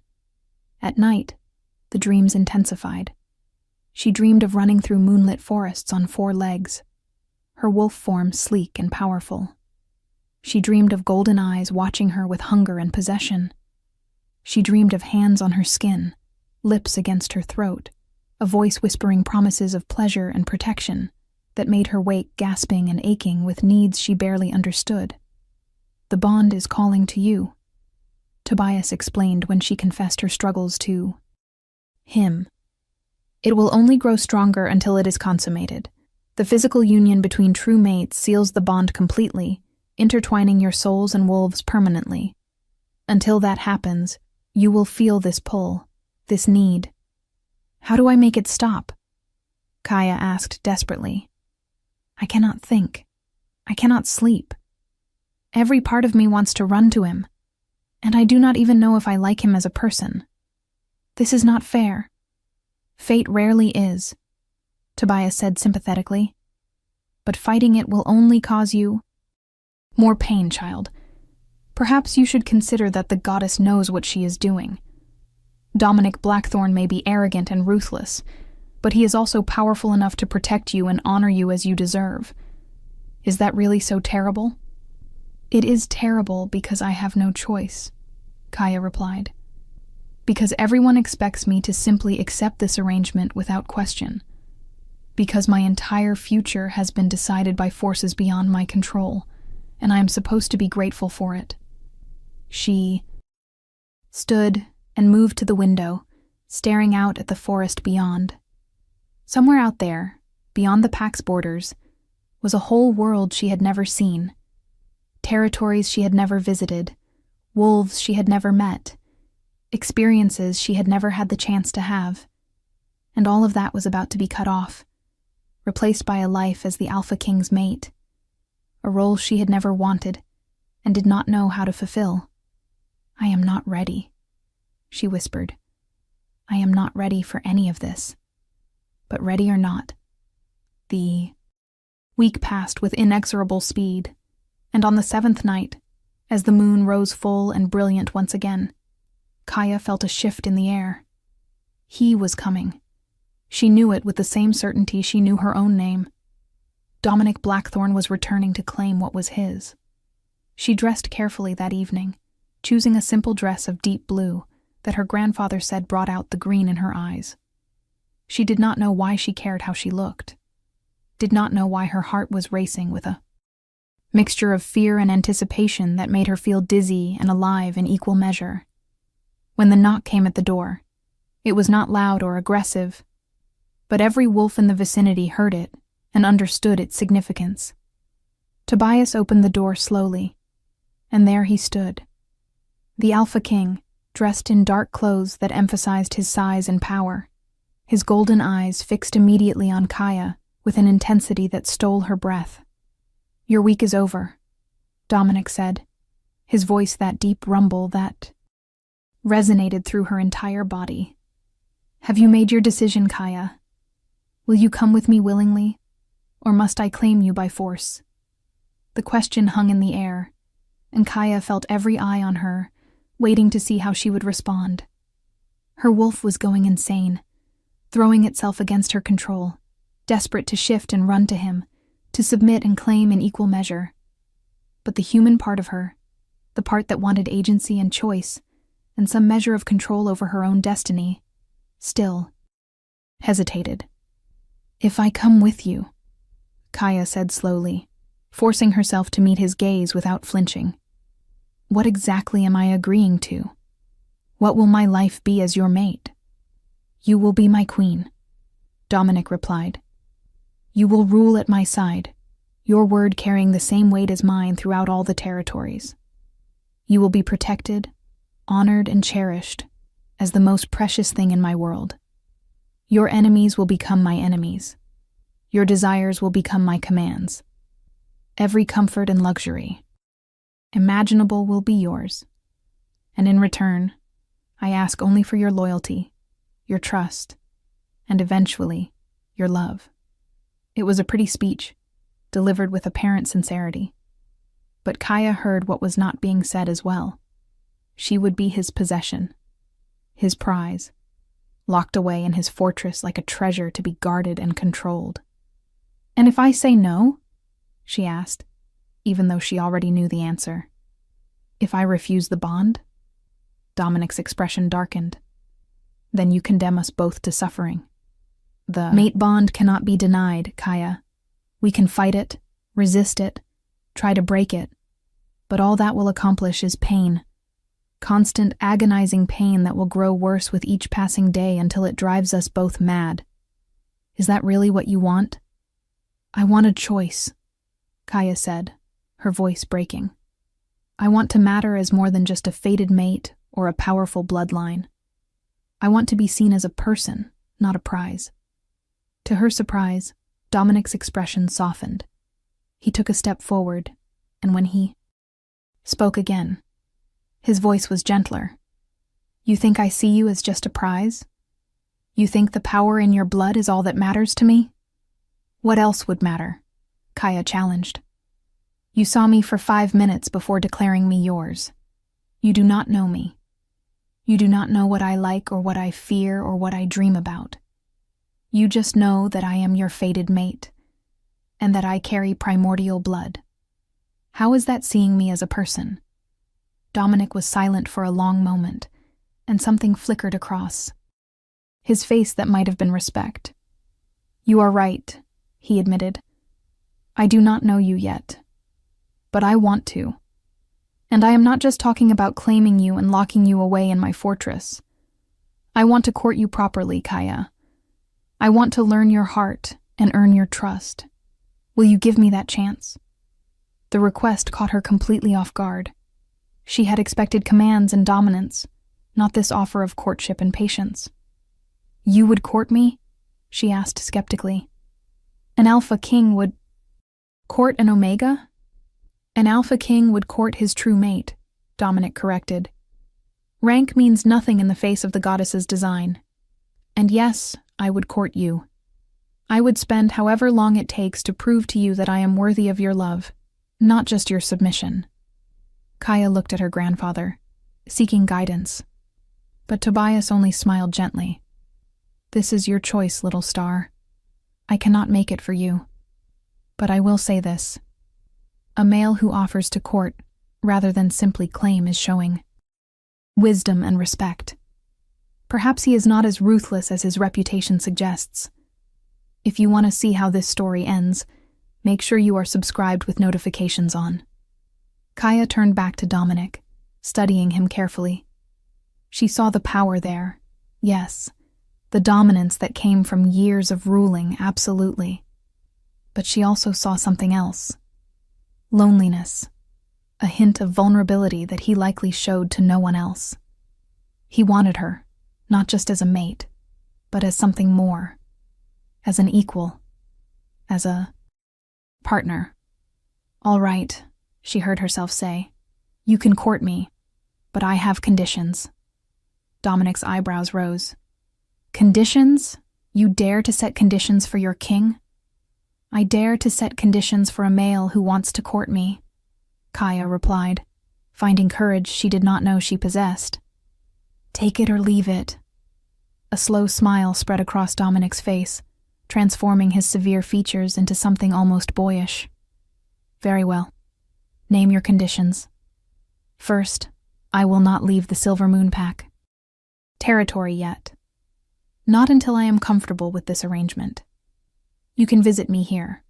At night, the dreams intensified. She dreamed of running through moonlit forests on 4 legs, her wolf form sleek and powerful. She dreamed of golden eyes watching her with hunger and possession. She dreamed of hands on her skin, lips against her throat, a voice whispering promises of pleasure and protection that made her wake gasping and aching with needs she barely understood. "The bond is calling to you," Tobias explained when she confessed her struggles to him. "It will only grow stronger until it is consummated. The physical union between true mates seals the bond completely, intertwining your souls and wolves permanently. Until that happens, you will feel this pull, this need." "How do I make it stop?" Kaya asked desperately. I cannot think. I cannot sleep. Every part of me wants to run to him, and I do not even know if I like him as a person. This is not fair. Fate rarely is, Tobias said sympathetically. But fighting it will only cause you more pain, child. Perhaps you should consider that the goddess knows what she is doing. Dominic Blackthorne may be arrogant and ruthless, but he is also powerful enough to protect you and honor you as you deserve. Is that really so terrible? It is terrible because I have no choice, Kaya replied. Because everyone expects me to simply accept this arrangement without question. Because my entire future has been decided by forces beyond my control, and I am supposed to be grateful for it. She stood and moved to the window, staring out at the forest beyond. Somewhere out there, beyond the pack's borders, was a whole world she had never seen. Territories she had never visited, wolves she had never met, experiences she had never had the chance to have. And all of that was about to be cut off, replaced by a life as the Alpha King's mate, a role she had never wanted and did not know how to fulfill. I am not ready, she whispered. I am not ready for any of this. But ready or not, the week passed with inexorable speed, and on the 7th night, as the moon rose full and brilliant once again, Kaya felt a shift in the air. He was coming. She knew it with the same certainty she knew her own name. Dominic Blackthorne was returning to claim what was his. She dressed carefully that evening, choosing a simple dress of deep blue that her grandfather said brought out the green in her eyes. She did not know why she cared how she looked, did not know why her heart was racing with a mixture of fear and anticipation that made her feel dizzy and alive in equal measure. When the knock came at the door, it was not loud or aggressive, but every wolf in the vicinity heard it and understood its significance. Tobias opened the door slowly, and there he stood. The Alpha King, dressed in dark clothes that emphasized his size and power, his golden eyes fixed immediately on Kaya with an intensity that stole her breath. Your week is over, Dominic said, his voice that deep rumble that resonated through her entire body. Have you made your decision, Kaya? Will you come with me willingly, or must I claim you by force? The question hung in the air, and Kaya felt every eye on her, waiting to see how she would respond. Her wolf was going insane, throwing itself against her control, desperate to shift and run to him, to submit and claim in equal measure. But the human part of her, the part that wanted agency and choice, and some measure of control over her own destiny, still hesitated. If I come with you, Kaya said slowly, forcing herself to meet his gaze without flinching. What exactly am I agreeing to? What will my life be as your mate? You will be my queen, Dominic replied. You will rule at my side, your word carrying the same weight as mine throughout all the territories. You will be protected, honored, and cherished as the most precious thing in my world. Your enemies will become my enemies. Your desires will become my commands. Every comfort and luxury imaginable will be yours. And in return, I ask only for your loyalty, your trust, and eventually, your love. It was a pretty speech, delivered with apparent sincerity. But Kaya heard what was not being said as well. She would be his possession, his prize, locked away in his fortress like a treasure to be guarded and controlled. And if I say no? She asked, even though she already knew the answer. If I refuse the bond? Dominic's expression darkened. Then you condemn us both to suffering. The mate bond cannot be denied, Kaya. We can fight it, resist it, try to break it, but all that will accomplish is pain. Constant, agonizing pain that will grow worse with each passing day until it drives us both mad. Is that really what you want? I want a choice, Kaya said, her voice breaking. I want to matter as more than just a fated mate or a powerful bloodline. I want to be seen as a person, not a prize. To her surprise, Dominic's expression softened. He took a step forward, and when he spoke again, his voice was gentler. "You think I see you as just a prize? You think the power in your blood is all that matters to me?" "What else would matter?" Kaya challenged. "You saw me for 5 minutes before declaring me yours. You do not know me. You do not know what I like or what I fear or what I dream about. You just know that I am your fated mate, and that I carry primordial blood. How is that seeing me as a person?" Dominic was silent for a long moment, and something flickered across his face that might have been respect. "You are right," he admitted. "I do not know you yet, but I want to. And I am not just talking about claiming you and locking you away in my fortress. I want to court you properly, Kaya. I want to learn your heart and earn your trust. Will you give me that chance?" The request caught her completely off guard. She had expected commands and dominance, not this offer of courtship and patience. "You would court me?" she asked skeptically. "An Alpha King would court an Omega?" "An Alpha King would court his true mate," Dominic corrected. "Rank means nothing in the face of the goddess's design. And yes, I would court you. I would spend however long it takes to prove to you that I am worthy of your love, not just your submission." Kaya looked at her grandfather, seeking guidance. But Tobias only smiled gently. "This is your choice, little star. I cannot make it for you. But I will say this. A male who offers to court rather than simply claim is showing wisdom and respect. Perhaps he is not as ruthless as his reputation suggests. If you want to see how this story ends, make sure you are subscribed with notifications on." Kaya turned back to Dominic, studying him carefully. She saw the power there. Yes, the dominance that came from years of ruling, absolutely. But she also saw something else. Loneliness. A hint of vulnerability that he likely showed to no one else. He wanted her, not just as a mate, but as something more. As an equal. As a partner. "All right," she heard herself say. "You can court me, but I have conditions." Dominic's eyebrows rose. "Conditions? You dare to set conditions for your king?" "I dare to set conditions for a male who wants to court me," Kaya replied, finding courage she did not know she possessed. "Take it or leave it." A slow smile spread across Dominic's face, transforming his severe features into something almost boyish. "Very well. Name your conditions." "First, I will not leave the Silver Moon Pack territory yet. Not until I am comfortable with this arrangement. You can visit me here,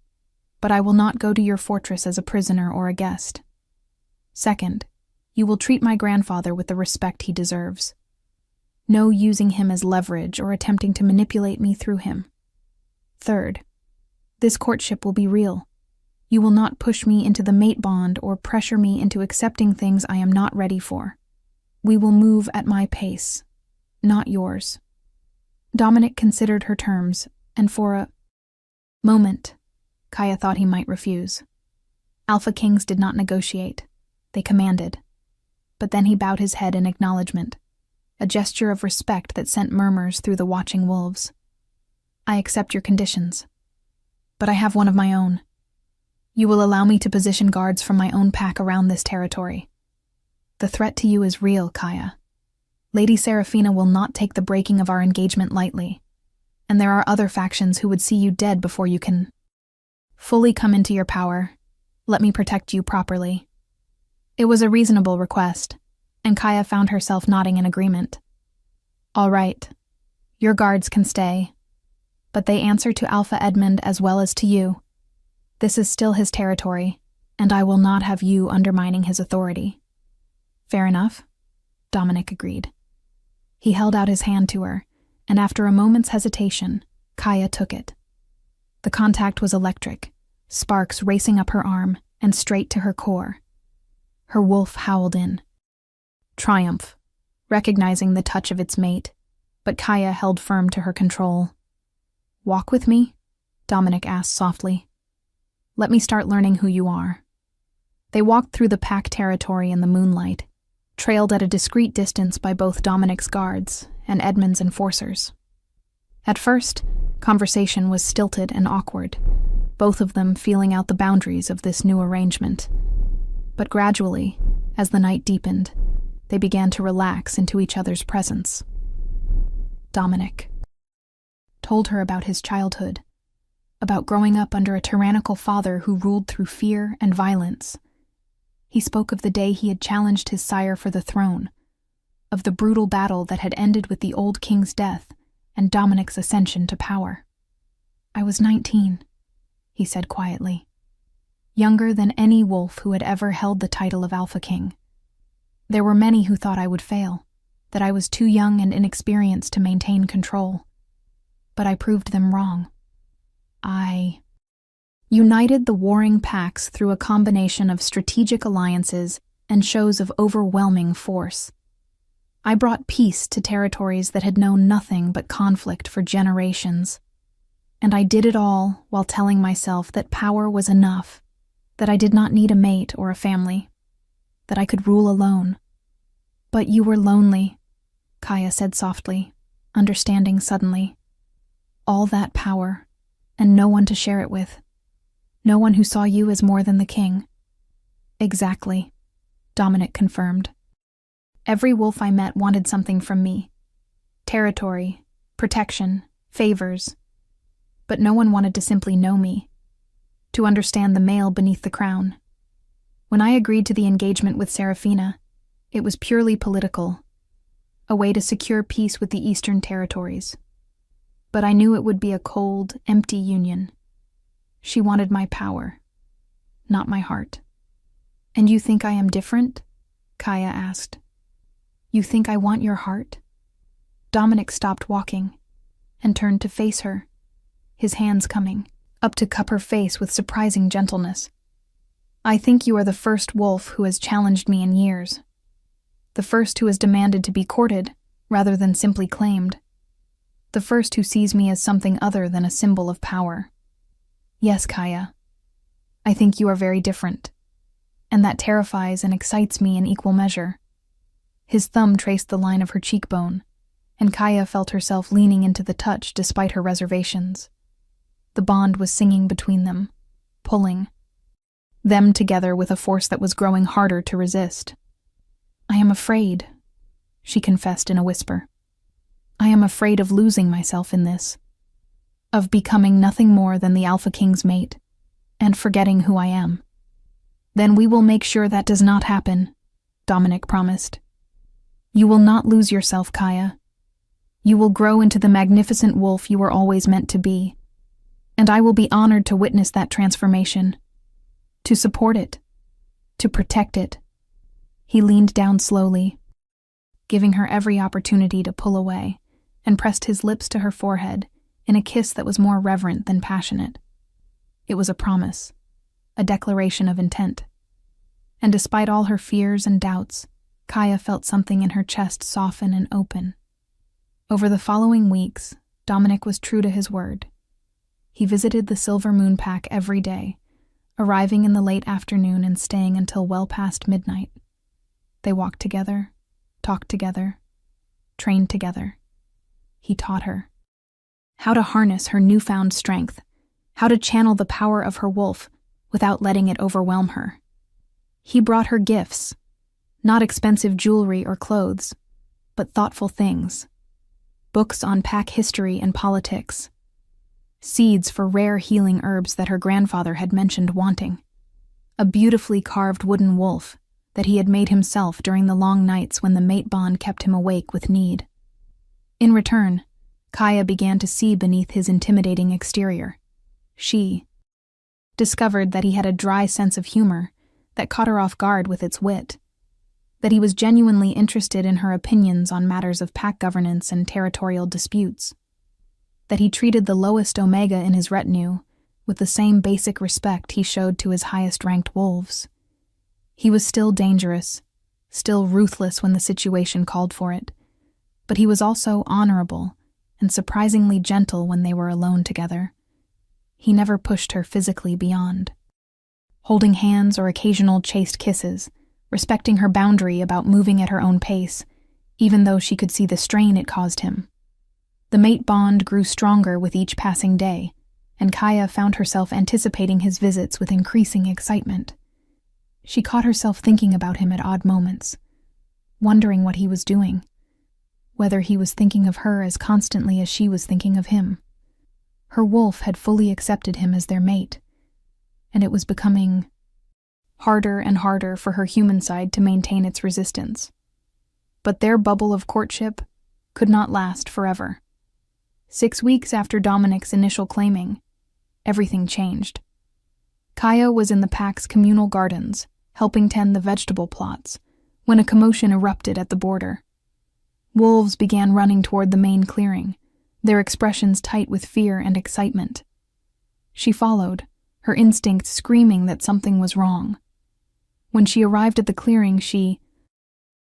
but I will not go to your fortress as a prisoner or a guest. Second, you will treat my grandfather with the respect he deserves. No using him as leverage or attempting to manipulate me through him. Third, this courtship will be real. You will not push me into the mate bond or pressure me into accepting things I am not ready for. We will move at my pace, not yours." Dominic considered her terms, and for a moment, Kaya thought he might refuse. Alpha Kings did not negotiate. They commanded. But then he bowed his head in acknowledgement, a gesture of respect that sent murmurs through the watching wolves. "I accept your conditions. But I have one of my own. You will allow me to position guards from my own pack around this territory. The threat to you is real, Kaya. Lady Seraphina will not take the breaking of our engagement lightly, and there are other factions who would see you dead before you can fully come into your power. Let me protect you properly." It was a reasonable request, and Kaya found herself nodding in agreement. "All right. Your guards can stay, but they answer to Alpha Edmund as well as to you. This is still his territory, and I will not have you undermining his authority." "Fair enough," Dominic agreed. He held out his hand to her, and after a moment's hesitation, Kaya took it. The contact was electric, sparks racing up her arm and straight to her core. Her wolf howled in triumph, recognizing the touch of its mate, but Kaya held firm to her control. Walk with me? Dominic asked softly. Let me start learning who you are. They walked through the pack territory in the moonlight, trailed at a discreet distance by both Dominic's guards and Edmund's enforcers. At first, conversation was stilted and awkward, both of them feeling out the boundaries of this new arrangement. But gradually, as the night deepened, they began to relax into each other's presence. Dominic told her about his childhood, about growing up under a tyrannical father who ruled through fear and violence. He spoke of the day he had challenged his sire for the throne, of the brutal battle that had ended with the old king's death and Dominic's ascension to power. I was 19, he said quietly, younger than any wolf who had ever held the title of Alpha King. There were many who thought I would fail, that I was too young and inexperienced to maintain control. But I proved them wrong. I united the warring packs through a combination of strategic alliances and shows of overwhelming force. I brought peace to territories that had known nothing but conflict for generations. And I did it all while telling myself that power was enough, that I did not need a mate or a family, that I could rule alone. But you were lonely, Kaya said softly, understanding suddenly. All that power, and no one to share it with. No one who saw you as more than the king. Exactly, Dominic confirmed. Every wolf I met wanted something from me. Territory, protection, favors. But no one wanted to simply know me, to understand the male beneath the crown. When I agreed to the engagement with Serafina, it was purely political, a way to secure peace with the Eastern Territories. But I knew it would be a cold, empty union. She wanted my power, not my heart. And you think I am different? Kaya asked. You think I want your heart? Dominic stopped walking and turned to face her, his hands coming up to cup her face with surprising gentleness. I think you are the first wolf who has challenged me in years. The first who has demanded to be courted rather than simply claimed. The first who sees me as something other than a symbol of power. Yes, Kaya. I think you are very different, and that terrifies and excites me in equal measure. His thumb traced the line of her cheekbone, and Kaya felt herself leaning into the touch despite her reservations. The bond was singing between them, pulling them together with a force that was growing harder to resist. I am afraid, she confessed in a whisper. I am afraid of losing myself in this, of becoming nothing more than the Alpha King's mate, and forgetting who I am. Then we will make sure that does not happen, Dominic promised. You will not lose yourself, Kaya. You will grow into the magnificent wolf you were always meant to be, and I will be honored to witness that transformation, to support it, to protect it. He leaned down slowly, giving her every opportunity to pull away, and pressed his lips to her forehead in a kiss that was more reverent than passionate. It was a promise, a declaration of intent. And despite all her fears and doubts, Kaya felt something in her chest soften and open. Over the following weeks, Dominic was true to his word. He visited the Silver Moon Pack every day, arriving in the late afternoon and staying until well past midnight. They walked together, talked together, trained together. He taught her how to harness her newfound strength, how to channel the power of her wolf without letting it overwhelm her. He brought her gifts, not expensive jewelry or clothes, but thoughtful things. Books on pack history and politics, seeds for rare healing herbs that her grandfather had mentioned wanting, a beautifully carved wooden wolf that he had made himself during the long nights when the mate bond kept him awake with need. In return, Kaya began to see beneath his intimidating exterior. She discovered that he had a dry sense of humor that caught her off guard with its wit, that he was genuinely interested in her opinions on matters of pack governance and territorial disputes, that he treated the lowest omega in his retinue with the same basic respect he showed to his highest-ranked wolves. He was still dangerous, still ruthless when the situation called for it, but he was also honorable and surprisingly gentle when they were alone together. He never pushed her physically beyond. Holding hands or occasional chaste kisses, respecting her boundary about moving at her own pace, even though she could see the strain it caused him. The mate bond grew stronger with each passing day, and Kaya found herself anticipating his visits with increasing excitement. She caught herself thinking about him at odd moments, wondering what he was doing, whether he was thinking of her as constantly as she was thinking of him. Her wolf had fully accepted him as their mate, and it was becoming harder and harder for her human side to maintain its resistance. But their bubble of courtship could not last forever. 6 weeks after Dominic's initial claiming, everything changed. Kaya was in the pack's communal gardens, helping tend the vegetable plots, when a commotion erupted at the border. Wolves began running toward the main clearing, their expressions tight with fear and excitement. She followed, her instincts screaming that something was wrong. When she arrived at the clearing, she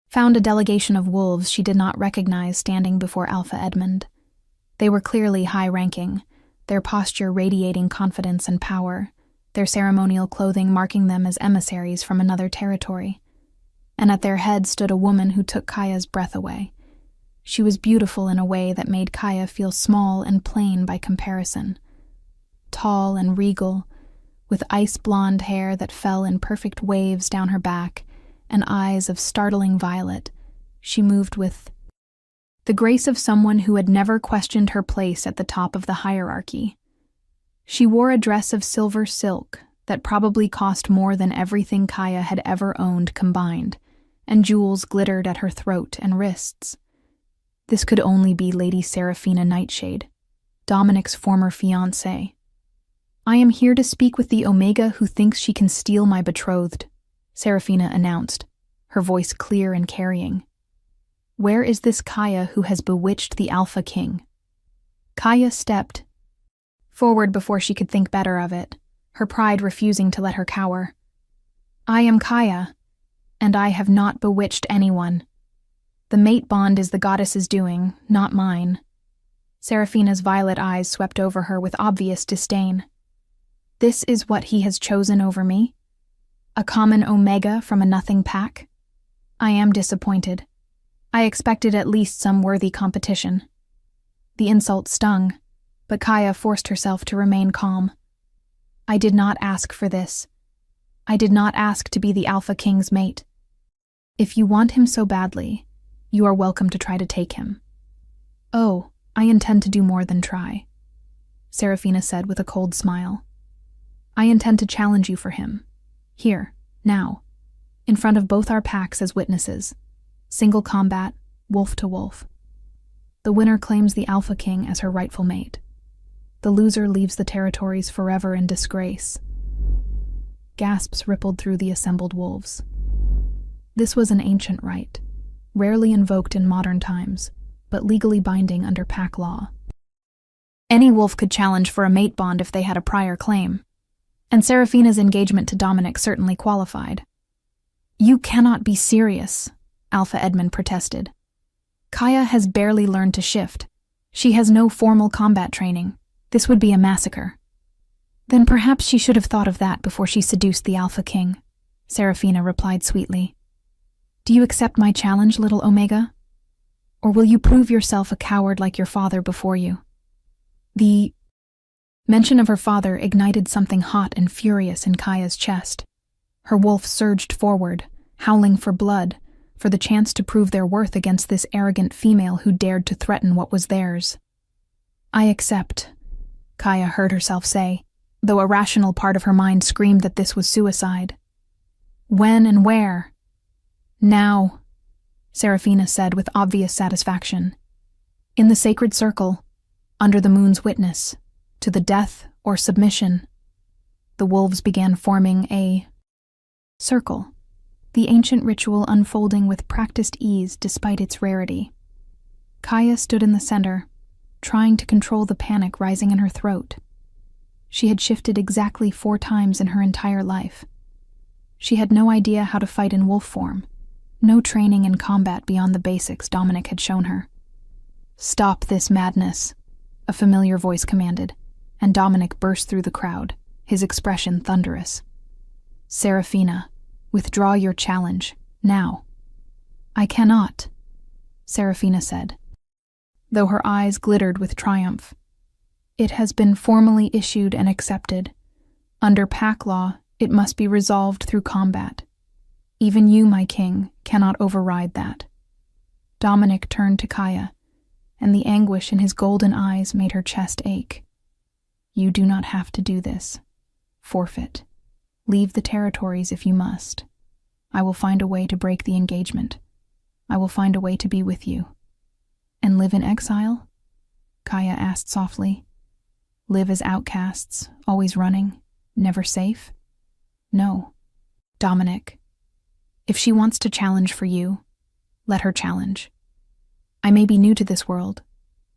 found a delegation of wolves she did not recognize standing before Alpha Edmund. They were clearly high-ranking, their posture radiating confidence and power, their ceremonial clothing marking them as emissaries from another territory. And at their head stood a woman who took Kaya's breath away. She was beautiful in a way that made Kaya feel small and plain by comparison. Tall and regal, with ice-blonde hair that fell in perfect waves down her back and eyes of startling violet, she moved with the grace of someone who had never questioned her place at the top of the hierarchy. She wore a dress of silver silk that probably cost more than everything Kaya had ever owned combined, and jewels glittered at her throat and wrists. This could only be Lady Seraphina Nightshade, Dominic's former fiancée. "I am here to speak with the Omega who thinks she can steal my betrothed," Seraphina announced, her voice clear and carrying. "Where is this Kaya who has bewitched the Alpha King?" Kaya stepped forward before she could think better of it, her pride refusing to let her cower. "I am Kaya, and I have not bewitched anyone. The mate bond is the goddess's doing, not mine." Seraphina's violet eyes swept over her with obvious disdain. "This is what he has chosen over me? A common Omega from a nothing pack? I am disappointed. I expected at least some worthy competition." The insult stung, but Kaya forced herself to remain calm. "I did not ask for this. I did not ask to be the Alpha King's mate. If you want him so badly, you are welcome to try to take him." "Oh, I intend to do more than try," Seraphina said with a cold smile. "I intend to challenge you for him. Here, now, in front of both our packs as witnesses. Single combat, wolf to wolf. The winner claims the Alpha King as her rightful mate. The loser leaves the territories forever in disgrace." Gasps rippled through the assembled wolves. This was an ancient right, rarely invoked in modern times, but legally binding under pack law. Any wolf could challenge for a mate bond if they had a prior claim, and Seraphina's engagement to Dominic certainly qualified. "You cannot be serious," Alpha Edmund protested. "Kaya has barely learned to shift. She has no formal combat training. This would be a massacre." "Then perhaps she should have thought of that before she seduced the Alpha King," Seraphina replied sweetly. "Do you accept my challenge, little Omega? Or will you prove yourself a coward like your father before you?" The mention of her father ignited something hot and furious in Kaya's chest. Her wolf surged forward, howling for blood, for the chance to prove their worth against this arrogant female who dared to threaten what was theirs. "I accept," Kaya heard herself say, though a rational part of her mind screamed that this was suicide. "When and where?" "Now," Seraphina said with obvious satisfaction. "In the sacred circle, under the moon's witness, to the death or submission." The wolves began forming a circle, the ancient ritual unfolding with practiced ease despite its rarity. Kaya stood in the center, trying to control the panic rising in her throat. She had shifted exactly 4 times in her entire life. She had no idea how to fight in wolf form, no training in combat beyond the basics Dominic had shown her. Stop this madness, a familiar voice commanded, and Dominic burst through the crowd, his expression thunderous. Serafina, withdraw your challenge, now. I cannot, Serafina said, though her eyes glittered with triumph. It has been formally issued and accepted. Under pack law, it must be resolved through combat. Even you, my king, cannot override that. Dominic turned to Kaya, and the anguish in his golden eyes made her chest ache. You do not have to do this. Forfeit. Leave the territories if you must. I will find a way to break the engagement. I will find a way to be with you. And live in exile? Kaya asked softly. Live as outcasts, always running, never safe? No. Dominic, if she wants to challenge for you, let her challenge. I may be new to this world,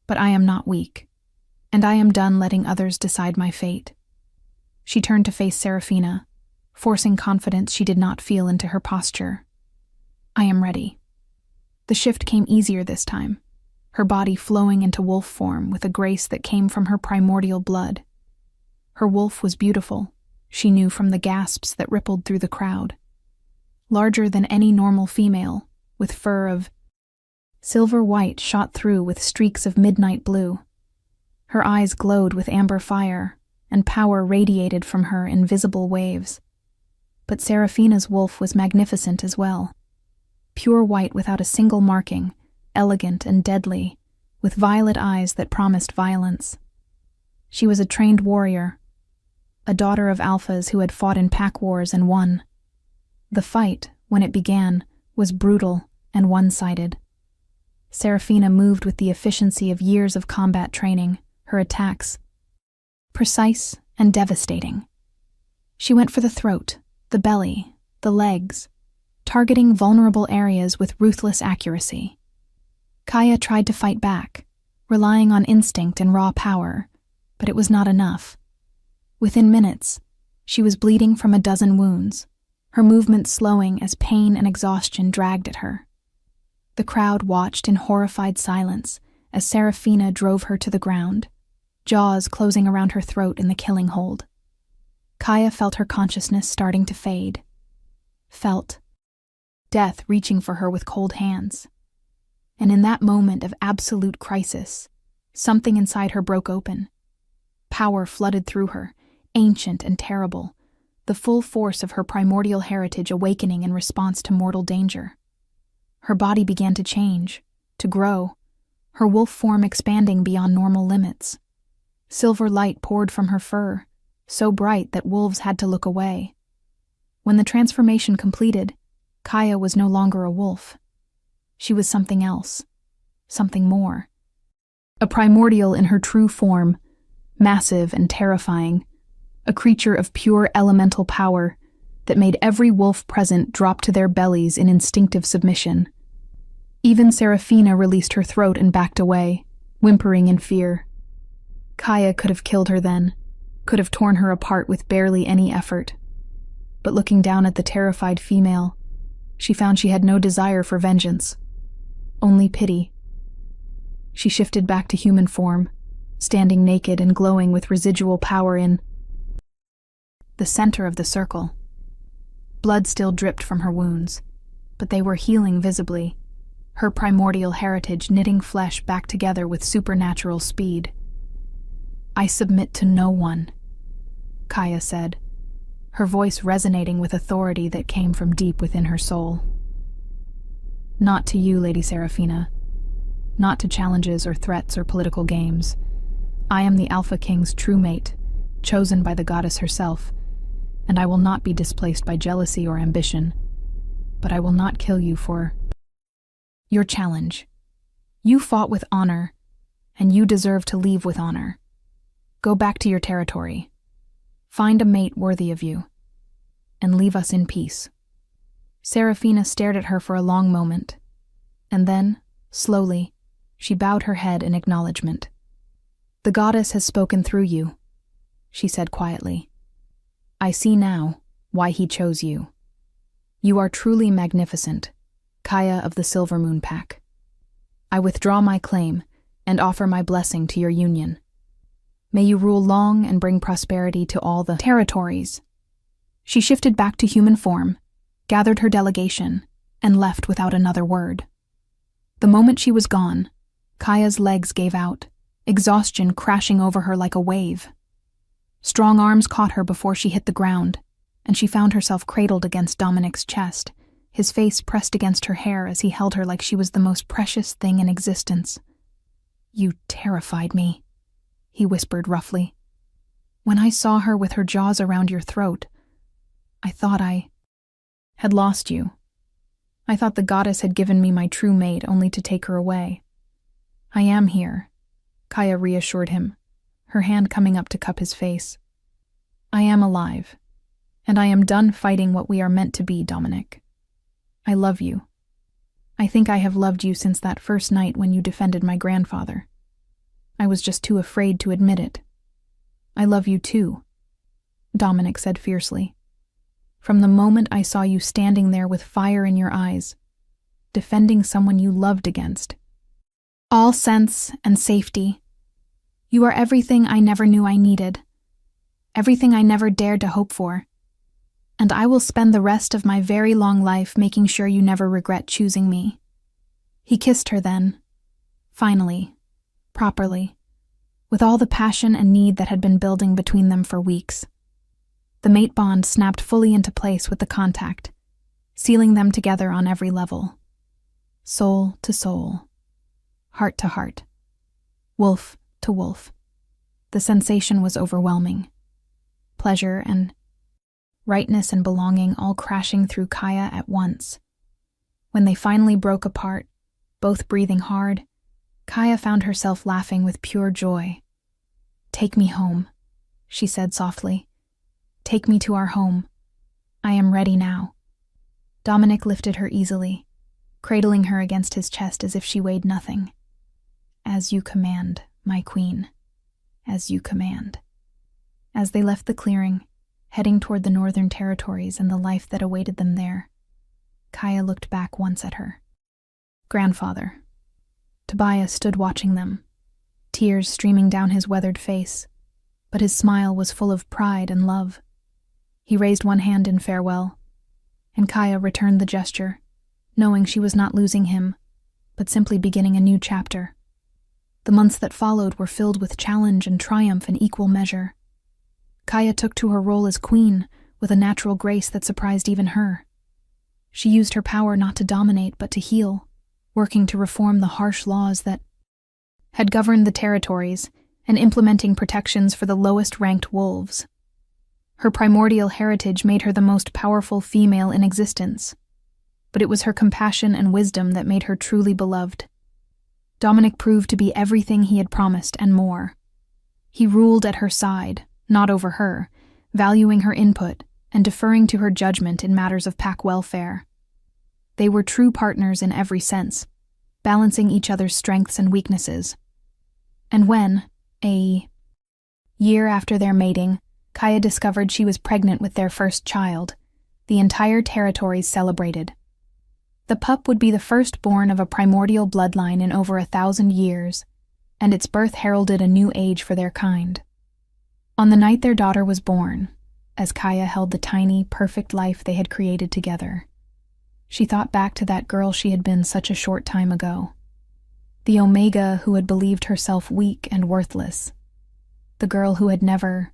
but I am not weak, and I am done letting others decide my fate. She turned to face Serafina, forcing confidence she did not feel into her posture. I am ready. The shift came easier this time, her body flowing into wolf form with a grace that came from her primordial blood. Her wolf was beautiful, she knew from the gasps that rippled through the crowd. Larger than any normal female, with fur of silver white shot through with streaks of midnight blue. Her eyes glowed with amber fire, and power radiated from her in visible waves. But Serafina's wolf was magnificent as well. Pure white without a single marking, elegant and deadly, with violet eyes that promised violence. She was a trained warrior, a daughter of alphas who had fought in pack wars and won. The fight, when it began, was brutal and one-sided. Serafina moved with the efficiency of years of combat training, her attacks precise and devastating. She went for the throat, the belly, the legs, targeting vulnerable areas with ruthless accuracy. Kaya tried to fight back, relying on instinct and raw power, but it was not enough. Within minutes, she was bleeding from a dozen wounds, her movements slowing as pain and exhaustion dragged at her. The crowd watched in horrified silence as Serafina drove her to the ground, jaws closing around her throat in the killing hold. Kaya felt her consciousness starting to fade. Felt death reaching for her with cold hands. And in that moment of absolute crisis, something inside her broke open. Power flooded through her, ancient and terrible, the full force of her primordial heritage awakening in response to mortal danger. Her body began to change, to grow, her wolf form expanding beyond normal limits. Silver light poured from her fur, so bright that wolves had to look away. When the transformation completed, Kaya was no longer a wolf. She was something else, something more. A primordial in her true form, massive and terrifying, a creature of pure elemental power that made every wolf present drop to their bellies in instinctive submission. Even Serafina released her throat and backed away, whimpering in fear. Kaya could have killed her then, could have torn her apart with barely any effort. But looking down at the terrified female, she found she had no desire for vengeance, only pity. She shifted back to human form, standing naked and glowing with residual power in the center of the circle. Blood still dripped from her wounds, but they were healing visibly, her primordial heritage knitting flesh back together with supernatural speed. I submit to no one, Kaya said, her voice resonating with authority that came from deep within her soul. Not to you, Lady Serafina. Not to challenges or threats or political games. I am the Alpha King's true mate, chosen by the goddess herself, and I will not be displaced by jealousy or ambition. But I will not kill you for your challenge. You fought with honor, and you deserve to leave with honor. Go back to your territory. Find a mate worthy of you, and leave us in peace. Serafina stared at her for a long moment, and then, slowly, she bowed her head in acknowledgement. The goddess has spoken through you, she said quietly. I see now why he chose you. You are truly magnificent, Kaya of the Silver Moon Pack. I withdraw my claim, and offer my blessing to your union. May you rule long and bring prosperity to all the territories." She shifted back to human form, gathered her delegation, and left without another word. The moment she was gone, Kaya's legs gave out, exhaustion crashing over her like a wave. Strong arms caught her before she hit the ground, and she found herself cradled against Dominic's chest, his face pressed against her hair as he held her like she was the most precious thing in existence. "You terrified me," he whispered roughly. "When I saw her with her jaws around your throat, I thought I had lost you. I thought the goddess had given me my true mate only to take her away. I am here," Kaya reassured him, her hand coming up to cup his face. "I am alive, and I am done fighting what we are meant to be, Dominic. I love you. I think I have loved you since that first night when you defended my grandfather. I was just too afraid to admit it. I love you too," Dominic said fiercely. "From the moment I saw you standing there with fire in your eyes, defending someone you loved against. All sense and safety. You are everything I never knew I needed, everything I never dared to hope for. And I will spend the rest of my very long life making sure you never regret choosing me." He kissed her then, finally, properly, with all the passion and need that had been building between them for weeks. The mate bond snapped fully into place with the contact, sealing them together on every level. Soul to soul, heart to heart, wolf to wolf. The sensation was overwhelming. Pleasure and rightness and belonging all crashing through Kaya at once. When they finally broke apart, both breathing hard, Kaya found herself laughing with pure joy. "Take me home," she said softly. "Take me to our home. I am ready now." Dominic lifted her easily, cradling her against his chest as if she weighed nothing. "As you command, my queen. As you command." As they left the clearing, heading toward the Northern Territories and the life that awaited them there, Kaya looked back once at her grandfather. Tobias stood watching them, tears streaming down his weathered face, but his smile was full of pride and love. He raised one hand in farewell, and Kaya returned the gesture, knowing she was not losing him, but simply beginning a new chapter. The months that followed were filled with challenge and triumph in equal measure. Kaya took to her role as queen with a natural grace that surprised even her. She used her power not to dominate but to heal, working to reform the harsh laws that had governed the territories and implementing protections for the lowest-ranked wolves. Her primordial heritage made her the most powerful female in existence, but it was her compassion and wisdom that made her truly beloved. Dominic proved to be everything he had promised and more. He ruled at her side, not over her, valuing her input and deferring to her judgment in matters of pack welfare. They were true partners in every sense, balancing each other's strengths and weaknesses. And when, a year after their mating, Kaya discovered she was pregnant with their first child, the entire territory celebrated. The pup would be the firstborn of a primordial bloodline in over 1,000 years, and its birth heralded a new age for their kind. On the night their daughter was born, as Kaya held the tiny, perfect life they had created together, she thought back to that girl she had been such a short time ago. The Omega who had believed herself weak and worthless. The girl who had never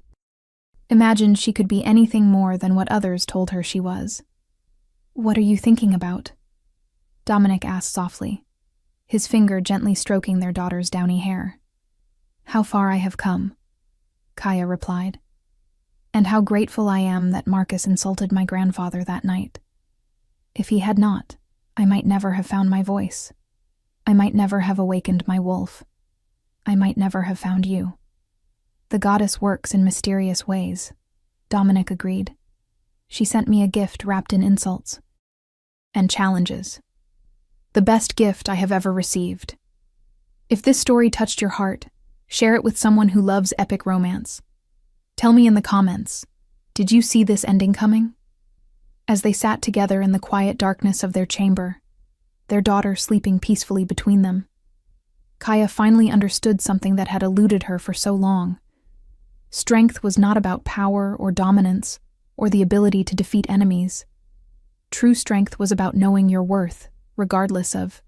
imagined she could be anything more than what others told her she was. "What are you thinking about?" Dominic asked softly, his finger gently stroking their daughter's downy hair. "How far I have come," Kaya replied, "and how grateful I am that Marcus insulted my grandfather that night. If he had not, I might never have found my voice. I might never have awakened my wolf. I might never have found you." "The goddess works in mysterious ways," Dominic agreed. "She sent me a gift wrapped in insults and challenges. The best gift I have ever received. If this story touched your heart, share it with someone who loves epic romance. Tell me in the comments, did you see this ending coming?" As they sat together in the quiet darkness of their chamber, their daughter sleeping peacefully between them, Kaya finally understood something that had eluded her for so long. Strength was not about power or dominance, or the ability to defeat enemies. True strength was about knowing your worth, regardless of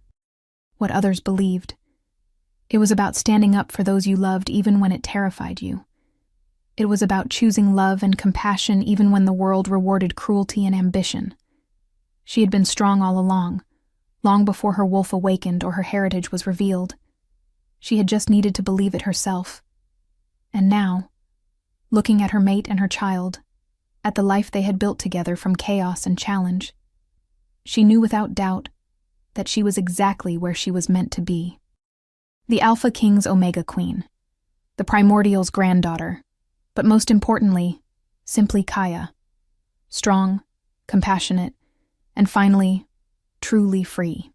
what others believed. It was about standing up for those you loved even when it terrified you. It was about choosing love and compassion even when the world rewarded cruelty and ambition. She had been strong all along, long before her wolf awakened or her heritage was revealed. She had just needed to believe it herself. And now, looking at her mate and her child, at the life they had built together from chaos and challenge, she knew without doubt that she was exactly where she was meant to be. The Alpha King's Omega Queen, the Primordial's granddaughter, but most importantly, simply Kaya. Strong, compassionate, and finally, truly free.